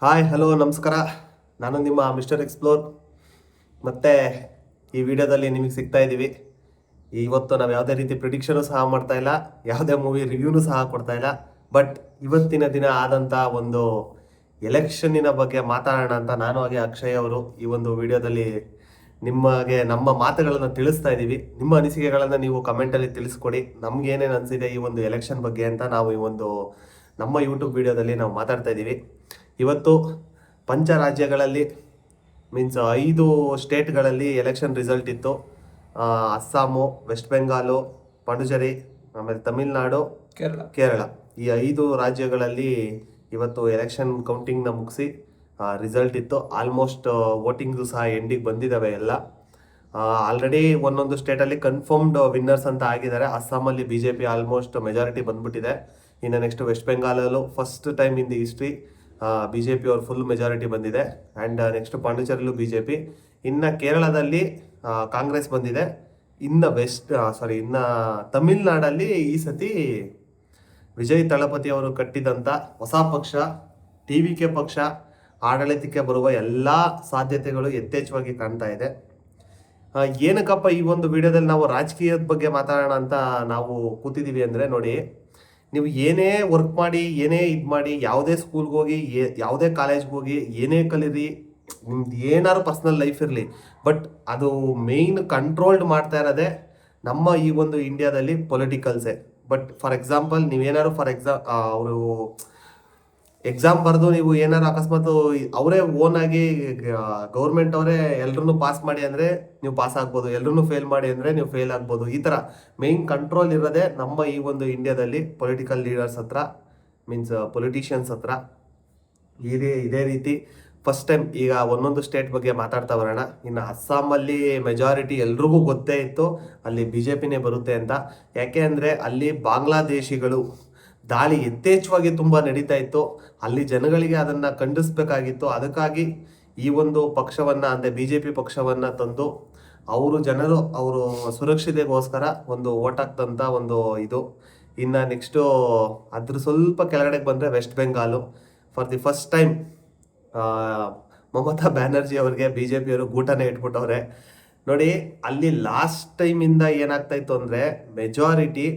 Hi hello ನಮಸ್ಕಾರ. ನಾನು ನಿಮ್ಮ ಮಿಸ್ಟರ್ ಎಕ್ಸ್ಪ್ಲೋರ್. ಮತ್ತೆ ಈ ವಿಡಿಯೋದಲ್ಲಿ ನಿಮಗೆ ಸಿಗ್ತಾ ಇದ್ದೀವಿ. ಇವತ್ತು ನಾವು ಯಾವುದೇ ರೀತಿ ಪ್ರಿಡಿಕ್ಷನು ಸಹ ಮಾಡ್ತಾ ಇಲ್ಲ, ಯಾವುದೇ ಮೂವಿ ರಿವ್ಯೂನು ಸಹ ಕೊಡ್ತಾ ಇಲ್ಲ. ಬಟ್ ಇವತ್ತಿನ ದಿನ ಆದಂಥ ಒಂದು ಎಲೆಕ್ಷನ್ನಿನ ಬಗ್ಗೆ ಮಾತಾಡೋಣ ಅಂತ ನಾನು ಹಾಗೆ ಅಕ್ಷಯ್ ಅವರು ಈ ಒಂದು ವಿಡಿಯೋದಲ್ಲಿ ನಿಮಗೆ ನಮ್ಮ ಮಾತುಗಳನ್ನು ತಿಳಿಸ್ತಾ ಇದ್ದೀವಿ. ನಿಮ್ಮ ಅನಿಸಿಕೆಗಳನ್ನು ನೀವು ಕಮೆಂಟಲ್ಲಿ ತಿಳಿಸ್ಕೊಡಿ. ನಮ್ಗೆ ಏನೇನು ಅನಿಸಿದೆ ಈ ಒಂದು ಎಲೆಕ್ಷನ್ ಬಗ್ಗೆ ಅಂತ ನಾವು ಈ ಒಂದು ನಮ್ಮ ಯೂಟ್ಯೂಬ್ ವಿಡಿಯೋದಲ್ಲಿ ನಾವು ಮಾತಾಡ್ತಾ ಇದ್ದೀವಿ. ಇವತ್ತು ಪಂಚ ರಾಜ್ಯಗಳಲ್ಲಿ ಮೀನ್ಸ್ 5 ಸ್ಟೇಟ್ಗಳಲ್ಲಿ ಎಲೆಕ್ಷನ್ ರಿಸಲ್ಟ್ ಇತ್ತು. ಅಸ್ಸಾಮು, ವೆಸ್ಟ್ ಬೆಂಗಾಲು, ಪಂಡುಚೇರಿ, ಆಮೇಲೆ ತಮಿಳ್ನಾಡು, ಕೇರಳ ಈ 5 ರಾಜ್ಯಗಳಲ್ಲಿ ಇವತ್ತು ಎಲೆಕ್ಷನ್ ಕೌಂಟಿಂಗ್ನ ಮುಗಿಸಿ ರಿಸಲ್ಟ್ ಇತ್ತು. ಆಲ್ಮೋಸ್ಟ್ ವೋಟಿಂಗ್ಸು ಸಹ ಎಂಡಿಗೆ ಬಂದಿದ್ದಾವೆ ಎಲ್ಲ. ಆಲ್ರೆಡಿ ಒಂದೊಂದು ಸ್ಟೇಟಲ್ಲಿ ಕನ್ಫರ್ಮ್ಡ್ ವಿನ್ನರ್ಸ್ ಅಂತ ಆಗಿದ್ದಾರೆ. ಅಸ್ಸಾಮಲ್ಲಿ BJP ಆಲ್ಮೋಸ್ಟ್ ಮೆಜಾರಿಟಿ ಬಂದ್ಬಿಟ್ಟಿದೆ. ಇನ್ನು ನೆಕ್ಸ್ಟ್ ವೆಸ್ಟ್ ಬೆಂಗಾಲಲ್ಲೂ first time in the history BJP ಅವ್ರು ಫುಲ್ ಮೆಜಾರಿಟಿ ಬಂದಿದೆ. ಆ್ಯಂಡ್ ನೆಕ್ಸ್ಟ್ ಪಾಂಡಿಚೇರಿಯಲ್ಲೂ BJP. ಇನ್ನು ಕೇರಳದಲ್ಲಿ ಕಾಂಗ್ರೆಸ್ ಬಂದಿದೆ. ಇನ್ನು ತಮಿಳ್ನಾಡಲ್ಲಿ ಈ ಸತಿ ವಿಜಯ್ ತಳಪತಿ ಅವರು ಕಟ್ಟಿದಂಥ ಹೊಸ ಪಕ್ಷ TVK ಪಕ್ಷ ಆಡಳಿತಕ್ಕೆ ಬರುವ ಎಲ್ಲ ಸಾಧ್ಯತೆಗಳು ಯಥೇಚ್ಛವಾಗಿ ಕಾಣ್ತಾ ಇದೆ. ಏನಕ್ಕಪ್ಪ ಈ ಒಂದು ವಿಡಿಯೋದಲ್ಲಿ ನಾವು ರಾಜಕೀಯದ ಬಗ್ಗೆ ಮಾತಾಡೋಣ ಅಂತ ನಾವು ಕೂತಿದ್ದೀವಿ ಅಂದರೆ, ನೋಡಿ, ನೀವು ಏನೇ ವರ್ಕ್ ಮಾಡಿ, ಏನೇ ಇದು ಮಾಡಿ, ಯಾವುದೇ ಸ್ಕೂಲ್ಗೆ ಹೋಗಿ, ಯಾವುದೇ ಕಾಲೇಜ್ಗೆ ಹೋಗಿ, ಏನೇ ಕಲೀರಿ, ನಿಮ್ದು ಏನಾದ್ರು ಪರ್ಸ್ನಲ್ ಲೈಫ್ ಇರಲಿ, ಬಟ್ ಅದು ಮೇಯ್ನ್ ಕಂಟ್ರೋಲ್ಡ್ ಮಾಡ್ತಾ ಇರೋದೇ ನಮ್ಮ ಈ ಒಂದು ಇಂಡಿಯಾದಲ್ಲಿ ಪೊಲಿಟಿಕಲ್ಸೇ. ಬಟ್ ಫಾರ್ ಎಕ್ಸಾಂಪಲ್ ನೀವೇನಾದ್ರು ಅವರು ಎಕ್ಸಾಮ್ ಬರೆದು ನೀವು ಏನಾರು ಅಕಸ್ಮಾತ್ ಅವರೇ ಓನಾಗಿ ಗೌರ್ಮೆಂಟ್ ಅವರೇ ಎಲ್ರೂ ಪಾಸ್ ಮಾಡಿ ಅಂದರೆ ನೀವು ಪಾಸ್ ಆಗ್ಬೋದು, ಎಲ್ರೂ ಫೇಲ್ ಮಾಡಿ ಅಂದರೆ ನೀವು ಫೇಲ್ ಆಗ್ಬೋದು. ಈ ಥರ ಮೇಯ್ನ್ ಕಂಟ್ರೋಲ್ ಇರೋದೇ ನಮ್ಮ ಈ ಒಂದು ಇಂಡಿಯಾದಲ್ಲಿ ಪೊಲಿಟಿಕಲ್ ಲೀಡರ್ಸ್ ಹತ್ರ, ಮೀನ್ಸ್ ಪೊಲಿಟಿಷಿಯನ್ಸ್ ಹತ್ರ. ಇದೇ ರೀತಿ ಫಸ್ಟ್ ಟೈಮ್ ಈಗ ಒಂದೊಂದು ಸ್ಟೇಟ್ ಬಗ್ಗೆ ಮಾತಾಡ್ತಾ ಬರೋಣ. ಇನ್ನು ಅಸ್ಸಾಮಲ್ಲಿ ಮೆಜಾರಿಟಿ ಎಲ್ರಿಗೂ ಗೊತ್ತೇ ಇತ್ತು, ಅಲ್ಲಿ BJPನೇ ಬರುತ್ತೆ ಅಂತ. ಯಾಕೆ ಅಂದರೆ ಅಲ್ಲಿ ಬಾಂಗ್ಲಾದೇಶಿಗಳು ದಾಳಿ ಯಥೇಚ್ಛವಾಗಿ ತುಂಬ ನಡೀತಾ ಇತ್ತು. ಅಲ್ಲಿ ಜನಗಳಿಗೆ ಅದನ್ನು ಖಂಡಿಸ್ಬೇಕಾಗಿತ್ತು. ಅದಕ್ಕಾಗಿ ಈ ಒಂದು ಪಕ್ಷವನ್ನು ಅಂದರೆ BJP ಪಕ್ಷವನ್ನು ತಂದು ಜನರು ಅವರು ಸುರಕ್ಷತೆಗೋಸ್ಕರ ಒಂದು ಓಟ್ ಹಾಕ್ತಂಥ ಒಂದು ಇದು. ಇನ್ನು ನೆಕ್ಸ್ಟು ಅದ್ರ ಸ್ವಲ್ಪ ಕೆಳಗಡೆಗೆ ಬಂದರೆ West Bengal. For the first time Mamata Banerjee ಅವ್ರಿಗೆ BJP ಅವರು ಗೂಟನೇ ಇಟ್ಬಿಟ್ಟವ್ರೆ. ನೋಡಿ, ಅಲ್ಲಿ ಲಾಸ್ಟ್ ಟೈಮಿಂದ ಏನಾಗ್ತಾ ಇತ್ತು ಅಂದರೆ ಮೆಜಾರಿಟಿ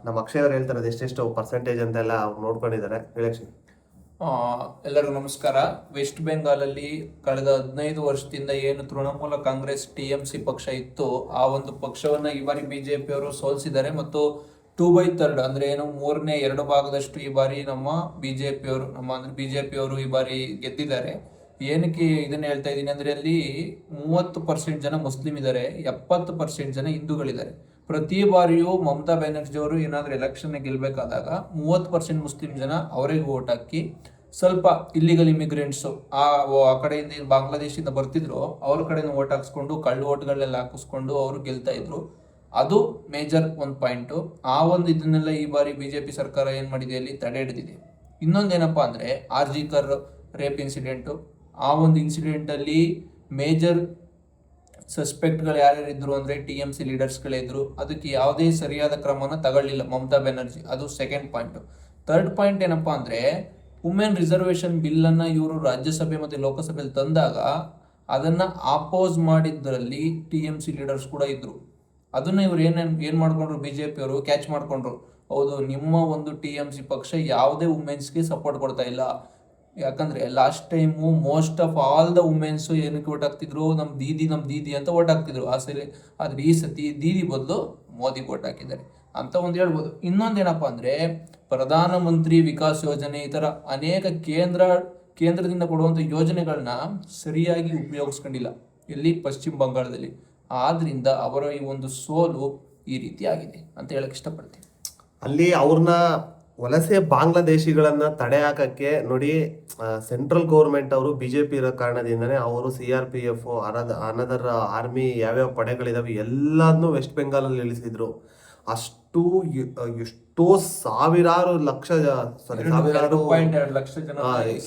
ನಮ್ಮ ಅಕ್ಷಯ್ ಅವ್ರು ಹೇಳ್ತಾರೆ ಅದೆಷ್ಟೆಷ್ಟು ಪರ್ಸೆಂಟೇಜ್ ಅಂತೆಲ್ಲ ಅವ್ರು ನೋಡ್ಕೊಂಡಿದ್ದಾರೆ. ಎಲೆಕ್ಷನ್ ಎಲ್ಲರಿಗೂ ನಮಸ್ಕಾರ. ವೆಸ್ಟ್ ಬೆಂಗಾಲಲ್ಲಿ ಕಳೆದ 15 ವರ್ಷದಿಂದ ಏನು ತೃಣಮೂಲ ಕಾಂಗ್ರೆಸ್ TMC ಪಕ್ಷ ಇತ್ತು, ಆ ಒಂದು ಪಕ್ಷವನ್ನ ಈ ಬಾರಿ BJP ಅವರು ಸೋಲಿಸಿದ್ದಾರೆ. ಮತ್ತು 2/3 ಅಂದ್ರೆ ಏನು 2/3 ಭಾಗದಷ್ಟು ಈ ಬಾರಿ ನಮ್ಮ BJP ಅವರು ಈ ಬಾರಿ ಗೆದ್ದಿದ್ದಾರೆ. ಏನಕ್ಕೆ ಇದನ್ನ ಹೇಳ್ತಾ ಇದ್ದೀನಿ ಅಂದ್ರೆ, ಅಲ್ಲಿ 30% ಜನ ಮುಸ್ಲಿಂ ಇದ್ದಾರೆ, 70% ಜನ ಹಿಂದೂಗಳಿದ್ದಾರೆ. ಪ್ರತಿ ಬಾರಿಯೂ ಮಮತಾ ಬ್ಯಾನರ್ಜಿ ಅವರು ಏನಾದರೂ ಎಲೆಕ್ಷನ್ ಗೆಲ್ಬೇಕಾದಾಗ 30% ಮುಸ್ಲಿಂ ಜನ ಅವರಿಗೆ ವೋಟ್ ಹಾಕಿ, ಸ್ವಲ್ಪ ಇಲ್ಲಿಗಲ್ ಇಮಿಗ್ರೆಂಟ್ಸು ಆ ಕಡೆಯಿಂದ ಬಾಂಗ್ಲಾದೇಶದಿಂದ ಬರ್ತಿದ್ರು, ಅವ್ರ ಕಡೆಯಿಂದ ವೋಟ್ ಹಾಕ್ಸ್ಕೊಂಡು ಕಳ್ಳು ಓಟ್ಗಳನ್ನೆಲ್ಲ ಹಾಕಿಸ್ಕೊಂಡು ಅವರು ಗೆಲ್ತಾ ಇದ್ರು. ಅದು ಮೇಜರ್ ಒಂದು ಪಾಯಿಂಟು. ಆ ಒಂದು ಇದನ್ನೆಲ್ಲ ಈ ಬಾರಿ BJP ಸರ್ಕಾರ ಏನು ಮಾಡಿದೆ, ಅಲ್ಲಿ ತಡೆ ಹಿಡಿದಿದೆ. ಇನ್ನೊಂದೇನಪ್ಪ ಅಂದರೆ RG ಕರ್ ರೇಪ್ ಇನ್ಸಿಡೆಂಟು. ಆ ಒಂದು ಇನ್ಸಿಡೆಂಟಲ್ಲಿ ಮೇಜರ್ ಸಸ್ಪೆಕ್ಟ್ಗಳು ಯಾರ್ಯಾರಿದ್ರು ಅಂದರೆ TMC ಲೀಡರ್ಸ್ಗಳೇ ಇದ್ರು. ಅದಕ್ಕೆ ಯಾವುದೇ ಸರಿಯಾದ ಕ್ರಮನ ತಗೊಳ್ಳಿಲ್ಲ ಮಮತಾ ಬ್ಯಾನರ್ಜಿ. ಅದು ಸೆಕೆಂಡ್ ಪಾಯಿಂಟು. ಥರ್ಡ್ ಪಾಯಿಂಟ್ ಏನಪ್ಪ ಅಂದರೆ, ವುಮೆನ್ ರಿಸರ್ವೇಷನ್ ಬಿಲ್ಲನ್ನು ಇವರು ರಾಜ್ಯಸಭೆ ಮತ್ತು ಲೋಕಸಭೆಯಲ್ಲಿ ತಂದಾಗ ಅದನ್ನು ಆಪೋಸ್ ಮಾಡಿದ್ದರಲ್ಲಿ TMC ಲೀಡರ್ಸ್ ಕೂಡ ಇದ್ರು. ಅದನ್ನು ಇವ್ರು ಏನು ಮಾಡ್ಕೊಂಡ್ರು, BJP ಅವರು ಕ್ಯಾಚ್ ಮಾಡ್ಕೊಂಡ್ರು. ಹೌದು, ನಿಮ್ಮ ಒಂದು TMC ಪಕ್ಷ ಯಾವುದೇ ವುಮೆನ್ಸ್ಗೆ ಸಪೋರ್ಟ್ ಕೊಡ್ತಾ ಇಲ್ಲ. ಯಾಕಂದ್ರೆ last time most of all the women's ಏನಕ್ಕೆ ಓಟ್ ಹಾಕ್ತಿದ್ರು, ನಮ್ಮ ದೀದಿ ಅಂತ ಓಟ್ ಹಾಕ್ತಿದ್ರು ಆದ್ರೆ ಈ ಸತಿ ದೀದಿ ಬದಲು ಮೋದಿಗೆ ಓಟ್ ಹಾಕಿದ್ದಾರೆ ಅಂತ ಒಂದು ಹೇಳ್ಬೋದು. ಇನ್ನೊಂದೇನಪ್ಪ ಅಂದ್ರೆ, ಪ್ರಧಾನ ಮಂತ್ರಿ ವಿಕಾಸ್ ಯೋಜನೆ ಈ ತರ ಅನೇಕ ಕೇಂದ್ರದಿಂದ ಕೊಡುವಂಥ ಯೋಜನೆಗಳನ್ನ ಸರಿಯಾಗಿ ಉಪಯೋಗಿಸ್ಕೊಂಡಿಲ್ಲ ಎಲ್ಲಿ, ಪಶ್ಚಿಮ ಬಂಗಾಳದಲ್ಲಿ. ಆದ್ರಿಂದ ಅವರ ಈ ಒಂದು ಸೋಲು ಈ ರೀತಿ ಆಗಿದೆ ಅಂತ ಹೇಳಕ್ ಇಷ್ಟಪಡ್ತೀನಿ. ಅಲ್ಲಿ ಅವ್ರನ್ನ ವಲಸೆ ಬಾಂಗ್ಲಾದೇಶಿಗಳನ್ನ ತಡೆ ಹಾಕಕ್ಕೆ ನೋಡಿ, ಸೆಂಟ್ರಲ್ ಗೌರ್ಮೆಂಟ್ ಅವರು BJP ಇರೋ ಕಾರಣದಿಂದನೇ ಅವರು CRPF ಅನದರ್ ಆರ್ಮಿ ಯಾವ್ಯಾವ ಪಡೆಗಳಿದಾವೆ ಎಲ್ಲದನ್ನೂ ವೆಸ್ಟ್ ಬೆಂಗಾಲಲ್ಲಿ ಇಳಿಸಿದ್ರು. ಎಷ್ಟೋ ಸಾವಿರಾರು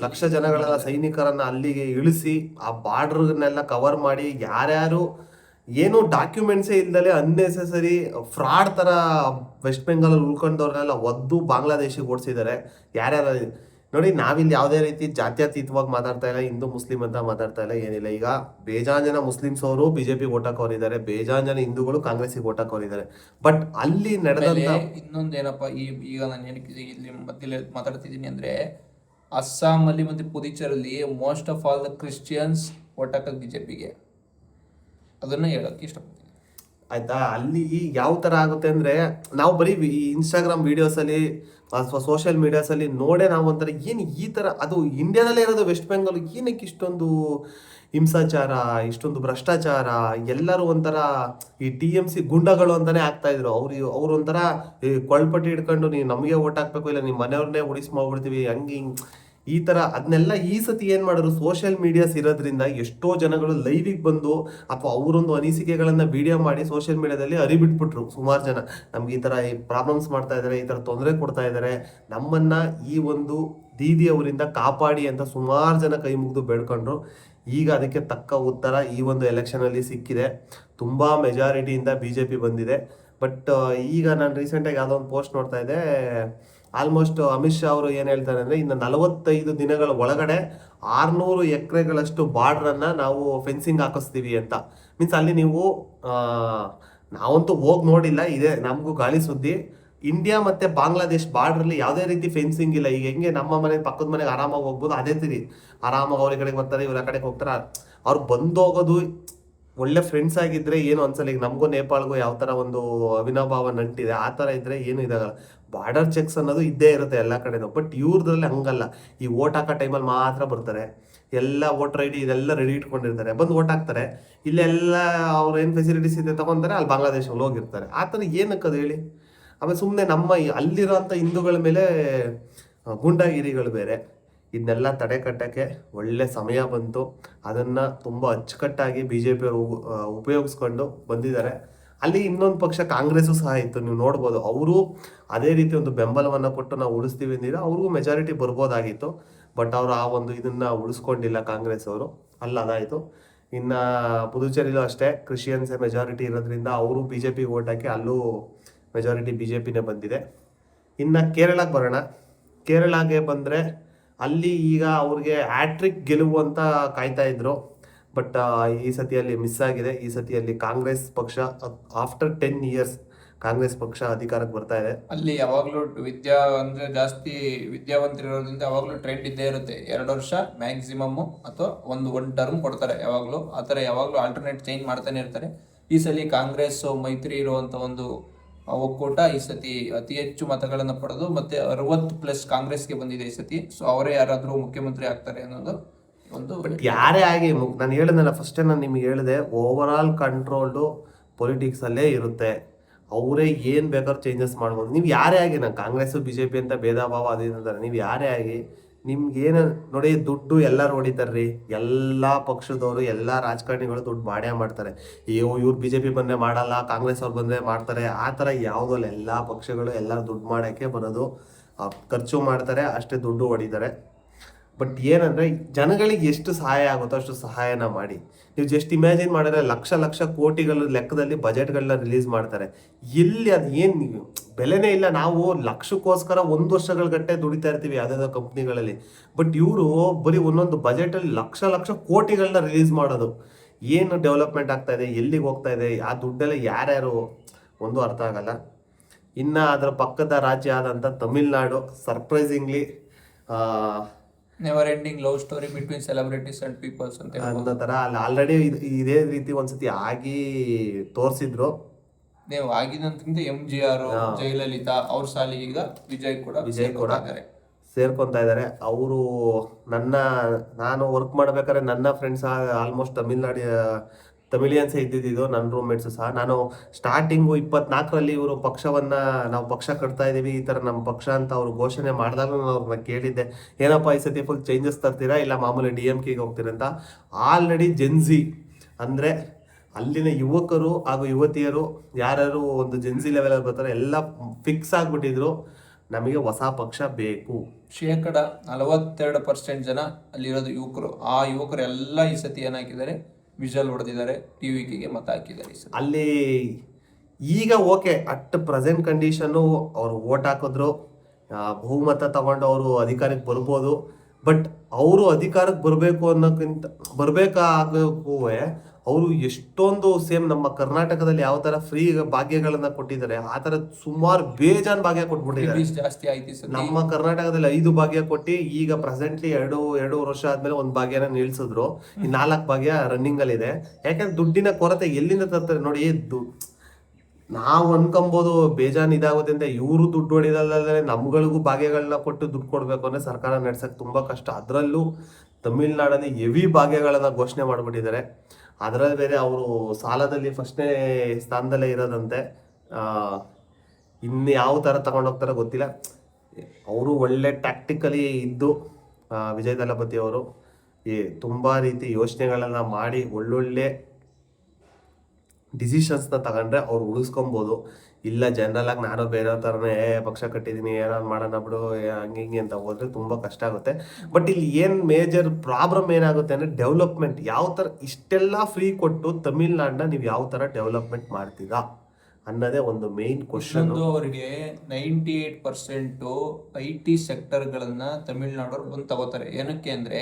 ಲಕ್ಷ ಜನಗಳ ಸೈನಿಕರನ್ನ ಅಲ್ಲಿಗೆ ಇಳಿಸಿ ಆ ಬಾರ್ಡರ್ನೆಲ್ಲ ಕವರ್ ಮಾಡಿ, ಯಾರ್ಯಾರು ಏನು ಡಾಕ್ಯುಮೆಂಟ್ಸೇ ಇಲ್ದಲೆ ಅನ್ನೆಸೆಸರಿ ಫ್ರಾಡ್ ಥರ ವೆಸ್ಟ್ ಬೆಂಗಾಲಲ್ಲಿ ಉಳ್ಕೊಂಡವ್ರನ್ನೆಲ್ಲ ಒದ್ದು ಬಾಂಗ್ಲಾದೇಶಿಗೆ ಓಡಿಸಿದ್ದಾರೆ. ಯಾರ್ಯಾರು ನೋಡಿ, ನಾವಿಲ್ಲಿ ಯಾವುದೇ ರೀತಿ ಜಾತ್ಯತೀತವಾಗಿ ಮಾತಾಡ್ತಾ ಇಲ್ಲ, ಹಿಂದೂ ಮುಸ್ಲಿಂ ಅಂತ ಮಾತಾಡ್ತಾ ಇಲ್ಲ, ಏನಿಲ್ಲ. ಈಗ ಬೇಜಾನ್ ಜನ ಮುಸ್ಲಿಮ್ಸ್ ಅವರು ಬಿಜೆಪಿ ಓಟ್ ಹಾಕೋರಿದ್ದಾರೆ, ಬೇಜಾನ್ ಜನ ಹಿಂದೂಗಳು ಕಾಂಗ್ರೆಸ್ಗೆ ಓಟ್ ಹಾಕೋರಿದ್ದಾರೆ. ಬಟ್ ಅಲ್ಲಿ ಆಮೇಲೆ ನಡೆದಂತ ಇನ್ನೊಂದೇನಪ್ಪ, ಈಗ ನಾನು ಏನಕ್ಕೆ ಇಲ್ಲಿ ಮಧ್ಯದಲ್ಲಿ ಮಾತಾಡ್ತಿದ್ದೀನಿ ಅಂದ್ರೆ, ಅಸ್ಸಾಮಲ್ಲಿ ಮತ್ತೆ ಪುದುಚೇರಿಯಲ್ಲಿ most of all the Christians vote ಹಾಕೋದು ಬಿಜೆಪಿಗೆ. ಅದನ್ನ ಹೇಳಕ್ ಇಷ್ಟಪಡ್ತೀನಿ. ಆಯ್ತಾ. ಅಲ್ಲಿ ಯಾವ ತರ ಆಗುತ್ತೆ ಅಂದ್ರೆ, ನಾವು ಬರೀ ಇನ್ಸ್ಟಾಗ್ರಾಮ್ ವಿಡಿಯೋಸ್ ಅಲ್ಲಿ ಅಥವಾ ಸೋಷಿಯಲ್ ಮೀಡಿಯಾಸ್ ಅಲ್ಲಿ ನೋಡೇ ನಾವು ಒಂಥರ ಏನು ಈ ತರ, ಅದು ಇಂಡಿಯಾದಲ್ಲೇ ಇರೋದು ವೆಸ್ಟ್ ಬೆಂಗಾಲ್, ಏನಕ್ಕೆ ಇಷ್ಟೊಂದು ಹಿಂಸಾಚಾರ, ಇಷ್ಟೊಂದು ಭ್ರಷ್ಟಾಚಾರ, ಎಲ್ಲರೂ ಒಂಥರ ಈ TMC ಗುಂಡಗಳು ಅಂತಾನೆ ಆಗ್ತಾ ಇದ್ರು. ಅವ್ರು ಒಂಥರ ಕೊಳ್ಪಟ್ಟಿ ಹಿಡ್ಕೊಂಡು ನೀವು ನಮಗೆ ಓಟ್ ಹಾಕ್ಬೇಕು, ಇಲ್ಲ ನಿಮ್ಮ ಮನೆಯವ್ರನ್ನೇ ಉಳಿಸ್ ಮಾಡ್ಬಿಡ್ತೀವಿ, ಹಂಗೆ ಹಿಂಗೆ ಈ ತರ. ಅದನ್ನೆಲ್ಲ ಈ ಸತಿ ಏನ್ ಮಾಡಿದ್ರು, ಸೋಷಿಯಲ್ ಮೀಡಿಯಾಸ್ ಇರೋದ್ರಿಂದ ಎಷ್ಟೋ ಜನಗಳು ಲೈವಿಗೆ ಬಂದು ಅಥವಾ ಅವರೊಂದು ಅನಿಸಿಕೆಗಳನ್ನ ವಿಡಿಯೋ ಮಾಡಿ ಸೋಷಿಯಲ್ ಮೀಡಿಯಾದಲ್ಲಿ ಹರಿಬಿಟ್ಬಿಟ್ರು. ಸುಮಾರು ಜನ ನಮ್ಗೆ ಈ ತರ ಪ್ರಾಬ್ಲಮ್ಸ್ ಮಾಡ್ತಾ ಇದಾರೆ, ಈ ತರ ತೊಂದರೆ ಕೊಡ್ತಾ ಇದಾರೆ, ನಮ್ಮನ್ನ ಈ ಒಂದು ದೀದಿ ಅವರಿಂದ ಕಾಪಾಡಿ ಅಂತ ಸುಮಾರು ಜನ ಕೈ ಮುಗಿದು ಬೇಡ್ಕೊಂಡ್ರು. ಈಗ ಅದಕ್ಕೆ ತಕ್ಕ ಉತ್ತರ ಈ ಒಂದು ಎಲೆಕ್ಷನ್ ಅಲ್ಲಿ ಸಿಕ್ಕಿದೆ. ತುಂಬಾ ಮೆಜಾರಿಟಿಯಿಂದ BJP ಬಂದಿದೆ. ಬಟ್ ಈಗ ನಾನು ರೀಸೆಂಟಾಗಿ ಯಾವುದೋ ಒಂದು ಪೋಸ್ಟ್ ನೋಡ್ತಾ ಇದ್ದೆ, ಆಲ್ಮೋಸ್ಟ್ ಅಮಿತ್ ಶಾ ಅವರು ಏನು ಹೇಳ್ತಾರೆ ಅಂದರೆ, ಇನ್ನು 45 ದಿನಗಳ ಒಳಗಡೆ 600 ಎಕರೆಗಳಷ್ಟು ಬಾರ್ಡ್ರನ್ನ ನಾವು ಫೆನ್ಸಿಂಗ್ ಹಾಕಿಸ್ತೀವಿ ಅಂತ. ಮೀನ್ಸ್ ಅಲ್ಲಿ ನೀವು ನಾವಂತೂ ಹೋಗಿ ನೋಡಿಲ್ಲ, ಇದೆ ನಮಗೂ ಗಾಳಿ ಸುದ್ದಿ. ಇಂಡಿಯಾ ಮತ್ತೆ ಬಾಂಗ್ಲಾದೇಶ್ ಬಾರ್ಡ್ರಲ್ಲಿ ಯಾವುದೇ ರೀತಿ ಫೆನ್ಸಿಂಗ್ ಇಲ್ಲ. ಈಗ ಹೆಂಗೆ ನಮ್ಮ ಮನೆ ಪಕ್ಕದ ಮನೆಗೆ ಆರಾಮಾಗಿ ಹೋಗ್ಬೋದು, ಅದೇ ತಿರಿ ಆರಾಮಾಗಿ ಅವ್ರ ಕಡೆಗೆ ಬರ್ತಾರೆ, ಇವ್ರ ಕಡೆಗೆ ಹೋಗ್ತಾರೆ. ಅವ್ರು ಬಂದೋಗೋದು ಒಳ್ಳೆ ಫ್ರೆಂಡ್ಸ್ ಆಗಿದ್ರೆ ಏನು ಅನ್ಸಲ್ಲ. ಈಗ ನಮಗೂ ನೇಪಾಳ್ಗೂ ಯಾವ ಥರ ಒಂದು ಅವಿನಾಭಾವ ನಂಟಿದೆ, ಆ ಥರ ಇದ್ರೆ ಏನು ಇದಾಗಲ್ಲ. ಬಾರ್ಡರ್ ಚೆಕ್ಸ್ ಅನ್ನೋದು ಇದ್ದೇ ಇರುತ್ತೆ ಎಲ್ಲ ಕಡೆನೂ. ಬಟ್ ಇವ್ರದ್ರಲ್ಲಿ ಹಂಗಲ್ಲ. ಈ ಓಟ್ ಹಾಕೋ ಟೈಮಲ್ಲಿ ಮಾತ್ರ ಬರ್ತಾರೆ, ಎಲ್ಲ ವೋಟರ್ ID ಇದೆಲ್ಲ ರೆಡಿ ಇಟ್ಕೊಂಡಿರ್ತಾರೆ, ಬಂದು ಓಟ್ ಹಾಕ್ತಾರೆ. ಇಲ್ಲೆಲ್ಲ ಅವ್ರು ಏನು ಫೆಸಿಲಿಟೀಸ್ ಇದೆ ತಗೊಂತಾರೆ, ಅಲ್ಲಿ ಬಾಂಗ್ಲಾದೇಶಲ್ಲಿ ಹೋಗಿರ್ತಾರೆ. ಆ ಥರ ಏನಕ್ಕೆ ಅದು ಹೇಳಿ? ಆಮೇಲೆ ಸುಮ್ಮನೆ ನಮ್ಮ ಅಲ್ಲಿರೋಂಥ ಹಿಂದೂಗಳ ಮೇಲೆ ಗೂಂಡಾಗಿರಿಗಳು ಬೇರೆ. ಇದನ್ನೆಲ್ಲ ತಡೆ ಕಟ್ಟಕ್ಕೆ ಒಳ್ಳೆ ಸಮಯ ಬಂತು. ಅದನ್ನು ತುಂಬ ಅಚ್ಚುಕಟ್ಟಾಗಿ BJP ಅವರು ಉಪಯೋಗಿಸ್ಕೊಂಡು ಬಂದಿದ್ದಾರೆ. ಅಲ್ಲಿ ಇನ್ನೊಂದು ಪಕ್ಷ ಕಾಂಗ್ರೆಸ್ಸು ಸಹ ಇತ್ತು, ನೀವು ನೋಡ್ಬೋದು. ಅವರು ಅದೇ ರೀತಿ ಒಂದು ಬೆಂಬಲವನ್ನು ಕೊಟ್ಟು ನಾವು ಉಳಿಸ್ತೀವಿ ಅಂದಿದ್ರೆ ಅವ್ರಿಗೂ ಮೆಜಾರಿಟಿ ಬರ್ಬೋದಾಗಿತ್ತು. ಬಟ್ ಅವರು ಆ ಒಂದು ಇದನ್ನ ಉಳಿಸ್ಕೊಂಡಿಲ್ಲ ಕಾಂಗ್ರೆಸ್ ಅವರು. ಅದಾಯಿತು. ಇನ್ನು ಪುದುಚೇರಿಲೂ ಅಷ್ಟೇ ಕ್ರಿಶ್ಚಿಯನ್ಸೇ ಮೆಜಾರಿಟಿ ಇರೋದ್ರಿಂದ ಅವರು BJP ಓಟ್ ಹಾಕಿ ಅಲ್ಲೂ ಮೆಜಾರಿಟಿ BJPನೇ ಬಂದಿದೆ. ಇನ್ನು ಕೇರಳಕ್ಕೆ ಬರೋಣ. ಕೇರಳಗೆ ಬಂದರೆ ಅಲ್ಲಿ ಈಗ ಅವ್ರಿಗೆ ಹ್ಯಾಟ್ರಿಕ್ ಗೆಲುವು ಅಂತ ಕಾಯ್ತಾ ಇದ್ರು. ಬಟ್ ಈ ಸತಿಯಲ್ಲಿ ಮಿಸ್ ಆಗಿದೆ. ಈ ಸತಿಯಲ್ಲಿ ಕಾಂಗ್ರೆಸ್ ಪಕ್ಷ ಆಫ್ಟರ್ 10 years ಕಾಂಗ್ರೆಸ್ ಪಕ್ಷ ಅಧಿಕಾರಕ್ಕೆ ಬರ್ತಾ ಇದೆ. ಅಲ್ಲಿ ಯಾವಾಗಲೂ ಅಂದ್ರೆ ಜಾಸ್ತಿ ವಿದ್ಯಾವಂತರಿರೋದ್ರಿಂದ ಯಾವಾಗಲೂ ಟ್ರೆಂಡ್ ಇದ್ದೇ ಇರುತ್ತೆ. 2 ವರ್ಷ ಮ್ಯಾಕ್ಸಿಮಮ್ ಅಥವಾ ಒಂದು ಟರ್ಮ್ ಕೊಡ್ತಾರೆ ಯಾವಾಗಲೂ. ಆ ಥರ ಯಾವಾಗಲೂ ಆಲ್ಟರ್ನೇಟ್ ಚೇಂಜ್ ಮಾಡ್ತಾನೆ ಇರ್ತಾರೆ. ಈ ಸಲ ಕಾಂಗ್ರೆಸ್ ಮೈತ್ರಿ ಇರುವಂಥ ಒಂದು ಒಕ್ಕೂಟ ಈ ಸತಿ ಅತಿ ಹೆಚ್ಚು ಮತಗಳನ್ನು ಪಡೆದು ಮತ್ತೆ 60+ ಕಾಂಗ್ರೆಸ್ಗೆ ಬಂದಿದೆ ಈ ಸತಿ. ಸೊ ಅವರೇ ಯಾರಾದರೂ ಮುಖ್ಯಮಂತ್ರಿ ಆಗ್ತಾರೆ ಅನ್ನೋದು ಒಂದು. ಬಟ್ ಯಾರೇ ಆಗಿ, ನಾನು ಹೇಳಿದ್ನಲ್ಲ ಫಸ್ಟೇ, ನಾನು ನಿಮ್ಗೆ ಹೇಳಿದೆ, ಓವರ್ ಆಲ್ ಕಂಟ್ರೋಲ್ಡು ಪೊಲಿಟಿಕ್ಸಲ್ಲೇ ಇರುತ್ತೆ. ಅವರೇ ಏನು ಬೇಕಾದ್ರೂ ಚೇಂಜಸ್ ಮಾಡ್ಬೋದು. ನೀವು ಯಾರೇ ಆಗಿ, ನಾನು ಕಾಂಗ್ರೆಸ್ಸು BJP ಅಂತ ಭೇದ ಭಾವ ಅದೇನಂತಾರೆ, ನೀವು ಯಾರೇ ಆಗಿ ನಿಮ್ಗೇನು ನೋಡಿ, ದುಡ್ಡು ಎಲ್ಲರೂ ಹೊಡಿತಾರ್ರಿ. ಎಲ್ಲ ಪಕ್ಷದವರು ಎಲ್ಲ ರಾಜಕಾರಣಿಗಳು ದುಡ್ಡು ಮಾಡೇ ಮಾಡ್ತಾರೆ. ಇವ್ರು BJP ಬಂದರೆ ಮಾಡಲ್ಲ, ಕಾಂಗ್ರೆಸ್ ಅವ್ರು ಬಂದರೆ ಮಾಡ್ತಾರೆ, ಆ ಥರ ಯಾವುದೋ ಅಲ್ಲ. ಎಲ್ಲ ಪಕ್ಷಗಳು ಎಲ್ಲ ದುಡ್ಡು ಮಾಡೋಕ್ಕೆ ಬರೋದು, ಖರ್ಚು ಮಾಡ್ತಾರೆ, ಅಷ್ಟೇ ದುಡ್ಡು ಹೊಡಿತಾರೆ. ಬಟ್ ಏನಂದರೆ, ಜನಗಳಿಗೆ ಎಷ್ಟು ಸಹಾಯ ಆಗುತ್ತೋ ಅಷ್ಟು ಸಹಾಯನ ಮಾಡಿ. ನೀವು ಜಸ್ಟ್ ಇಮ್ಯಾಜಿನ್ ಮಾಡಿದ್ರೆ ಲಕ್ಷ ಕೋಟಿಗಳ ಲೆಕ್ಕದಲ್ಲಿ ಬಜೆಟ್ಗಳನ್ನ ರಿಲೀಸ್ ಮಾಡ್ತಾರೆ. ಎಲ್ಲಿ ಅದು ಏನು ಬೆಲೆನೇ ಇಲ್ಲ. ನಾವು ಲಕ್ಷಕ್ಕೋಸ್ಕರ 1 ವರ್ಷಗಳ ಗಟ್ಟೆ ದುಡಿತಾ ಇರ್ತೀವಿ ಯಾವುದಾದ್ರು ಕಂಪ್ನಿಗಳಲ್ಲಿ. ಬಟ್ ಇವರು ಬರೀ ಒಂದೊಂದು ಬಜೆಟಲ್ಲಿ ಲಕ್ಷ ಕೋಟಿಗಳನ್ನ ರಿಲೀಸ್ ಮಾಡೋದು. ಏನು ಡೆವಲಪ್ಮೆಂಟ್ ಆಗ್ತಾ ಇದೆ, ಎಲ್ಲಿಗೆ ಹೋಗ್ತಾ ಇದೆ, ಆ ದುಡ್ಡೆಲ್ಲ ಯಾರ್ಯಾರು ಒಂದು ಅರ್ಥ ಆಗಲ್ಲ. ಇನ್ನು ಅದರ ಪಕ್ಕದ ರಾಜ್ಯ ಆದಂಥ Tamil Nadu surprisingly never ending love story between celebrities and peoples ಅಂತ ಅನ್ನೋ ಥರ ಅಲ್ಲಿ ಆಲ್ರೆಡಿ ಇದೇ ರೀತಿ ಒಂದ್ಸತಿ ಆಗಿ ತೋರಿಸಿದ್ರು. ನೀವು ಆಗಿದಂತ MGR, ಜಯಲಲಿತಾ ಅವ್ರ ಸಾಲಿ ಈಗ ವಿಜಯ್ ಕೂಡ ಸೇರ್ಕೊಂತಾ ಇದ್ದಾರೆ. ಅವರು ನಾನು ವರ್ಕ್ ಮಾಡ್ಬೇಕಾದ್ರೆ ನನ್ನ ಫ್ರೆಂಡ್ಸ್ ಆಲ್ಮೋಸ್ಟ್ ತಮಿಳಿಯನ್ಸೇ ಇದ್ದಿದ್ದು, ನನ್ನ ರೂಮ್ಮೇಟ್ಸು ಸಹ. ನಾನು ಸ್ಟಾರ್ಟಿಂಗು 24ರಲ್ಲಿ ಇವರು ನಾವು ಪಕ್ಷ ಕಟ್ತಾ ಇದ್ದೀವಿ, ಈ ಥರ ನಮ್ಮ ಪಕ್ಷ ಅಂತ ಅವರು ಘೋಷಣೆ ಮಾಡಿದಾಗ ನಾನು ಅವ್ರನ್ನ ಕೇಳಿದ್ದೆ, ಏನಪ್ಪ ಈ ಸತಿ ಫುಲ್ ಚೇಂಜಸ್ ತರ್ತೀರಾ ಇಲ್ಲ ಮಾಮೂಲಿ DMKಗೆ ಹೋಗ್ತೀರಾ ಅಂತ. ಆಲ್ರೆಡಿ ಜೆನ್ಸಿ ಅಂದರೆ ಅಲ್ಲಿನ ಯುವಕರು ಹಾಗೂ ಯುವತಿಯರು ಯಾರ್ಯಾರು ಒಂದು ಜೆನ್ಸಿ ಲೆವೆಲಲ್ಲಿ ಬರ್ತಾರೆ ಎಲ್ಲ ಫಿಕ್ಸ್ ಆಗಿಬಿಟ್ಟಿದ್ರು, ನಮಗೆ ಹೊಸ ಪಕ್ಷ ಬೇಕು. 42% ಜನ ಅಲ್ಲಿರೋದು ಯುವಕರು. ಆ ಯುವಕರು ಎಲ್ಲ ಈ ಸತಿ ಏನಾಕಿದ್ದಾರೆ, ವಿಜಲ್ ಹೊಡೆದಿದ್ದಾರೆ, TVKಗೆ ಮತ ಹಾಕಿದ್ದಾರೆ. ಅಲ್ಲಿ ಈಗ ಓಕೆ, ಅಟ್ ಪ್ರೆಸೆಂಟ್ ಕಂಡೀಷನ್ನು ಅವ್ರು ಓಟ್ ಹಾಕಿದ್ರು, ಬಹುಮತ ತಗೊಂಡು ಅವರು ಅಧಿಕಾರಕ್ಕೆ ಬರ್ಬೋದು. ಬಟ್ ಅವರು ಅಧಿಕಾರಕ್ಕೆ ಬರಬೇಕು ಅನ್ನೋಕ್ಕಿಂತ ಬರಬೇಕಾಗಕ್ಕೂ ಅವರು ಎಷ್ಟೊಂದು ಸೇಮ್ ನಮ್ಮ ಕರ್ನಾಟಕದಲ್ಲಿ ಯಾವ ಥರ ಫ್ರೀ ಭಾಗ್ಯಗಳನ್ನ ಕೊಟ್ಟಿದ್ದಾರೆ ಆ ಥರ ಸುಮಾರು ಬೇಜಾನ್ ಭಾಗ್ಯ ಕೊಟ್ಬಿಟ್ಟಿದ್ದಾರೆ. Freebies ಜಾಸ್ತಿ ಆಯ್ತು ಈ ಸತಿ. ನಮ್ಮ ಕರ್ನಾಟಕದಲ್ಲಿ 5 ಭಾಗ್ಯ ಕೊಟ್ಟು ಈಗ ಪ್ರೆಸೆಂಟ್ಲಿ ಎರಡು ವರ್ಷ ಆದ್ಮೇಲೆ 1 ಭಾಗ್ಯನ ನಿಲ್ಸಿದ್ರು. ಈ 4 ಭಾಗ್ಯ ರನ್ನಿಂಗ್ ಅಲ್ಲಿ ಇದೆ. ಯಾಕಂದ್ರೆ ದುಡ್ಡಿನ ಕೊರತೆ ಎಲ್ಲಿಂದ ತರ್ತಾರೆ ನೋಡಿ. ನಾವು ಅನ್ಕೊಂಬೋದು ಬೇಜಾನ್ ಇದಾಗುತ್ತೆ ಅಂತ. ಇವರು ದುಡ್ಡು ಹೊಡಿದಲ್ಲದೆ ನಮ್ಗಳಿಗೂ ಭಾಗ್ಯಗಳನ್ನ ಕೊಟ್ಟು ದುಡ್ಡು ಕೊಡ್ಬೇಕು ಅಂದ್ರೆ ಸರ್ಕಾರ ನಡ್ಸಕ್ ತುಂಬಾ ಕಷ್ಟ. ಅದರಲ್ಲೂ ತಮಿಳ್ನಾಡಲ್ಲಿ ಹೆವಿ ಭಾಗ್ಯಗಳನ್ನ ಘೋಷಣೆ ಮಾಡ್ಬಿಟ್ಟಿದ್ದಾರೆ. ಅದರಲ್ಲಿ ಬೇರೆ ಅವರು ಸಾಲದಲ್ಲಿ ಫಸ್ಟ್ನೇ ಸ್ಥಾನದಲ್ಲೇ ಇರೋದಂತೆ. ಇನ್ನು ಯಾವ ಥರ ತಗೊಂಡೋಗ್ತಾರೋ ಗೊತ್ತಿಲ್ಲ. ಅವರು ಒಳ್ಳೆ ಟ್ಯಾಕ್ಟಿಕಲಿ ಇದ್ದು ವಿಜಯ್ ದಳಪತಿ ಅವರು ತುಂಬ ರೀತಿ ಯೋಚನೆಗಳನ್ನ ಮಾಡಿ ಒಳ್ಳೊಳ್ಳೆ ಡಿಸಿಷನ್ಸ್ನ ತಗೊಂಡ್ರೆ ಅವ್ರು ಉಳಿಸ್ಕೊಬೋದು. ಇಲ್ಲ ಜನರಲ್ ಆಗಿ ನಾನು ಬೇರೆ ಥರನೇ ಪಕ್ಷ ಕಟ್ಟಿದ್ದೀನಿ ಏನಾದ್ರು ಮಾಡೋಣ ಬಿಡು ಹಂಗೆ ಹಿಂಗೆ ಅಂತ ಹೋದ್ರೆ ತುಂಬ ಕಷ್ಟ ಆಗುತ್ತೆ. ಬಟ್ ಇಲ್ಲಿ ಏನು ಮೇಜರ್ ಪ್ರಾಬ್ಲಮ್ ಏನಾಗುತ್ತೆ ಅಂದರೆ ಡೆವಲಪ್ಮೆಂಟ್ ಯಾವ ಥರ ಇಷ್ಟೆಲ್ಲ ಫ್ರೀ ಕೊಟ್ಟು ತಮಿಳ್ನಾಡನ್ನ ನೀವು ಯಾವ ಥರ ಡೆವಲಪ್ಮೆಂಟ್ ಮಾಡ್ತೀರಾ ಅನ್ನೋದೇ ಒಂದು ಮೇನ್ ಕ್ವಶನ್. ಅವರಿಗೆ 98% IT ಸೆಕ್ಟರ್ಗಳನ್ನ ತಮಿಳ್ನಾಡವ್ರು ಬಂದು ತಗೋತಾರೆ. ಏನಕ್ಕೆ ಅಂದ್ರೆ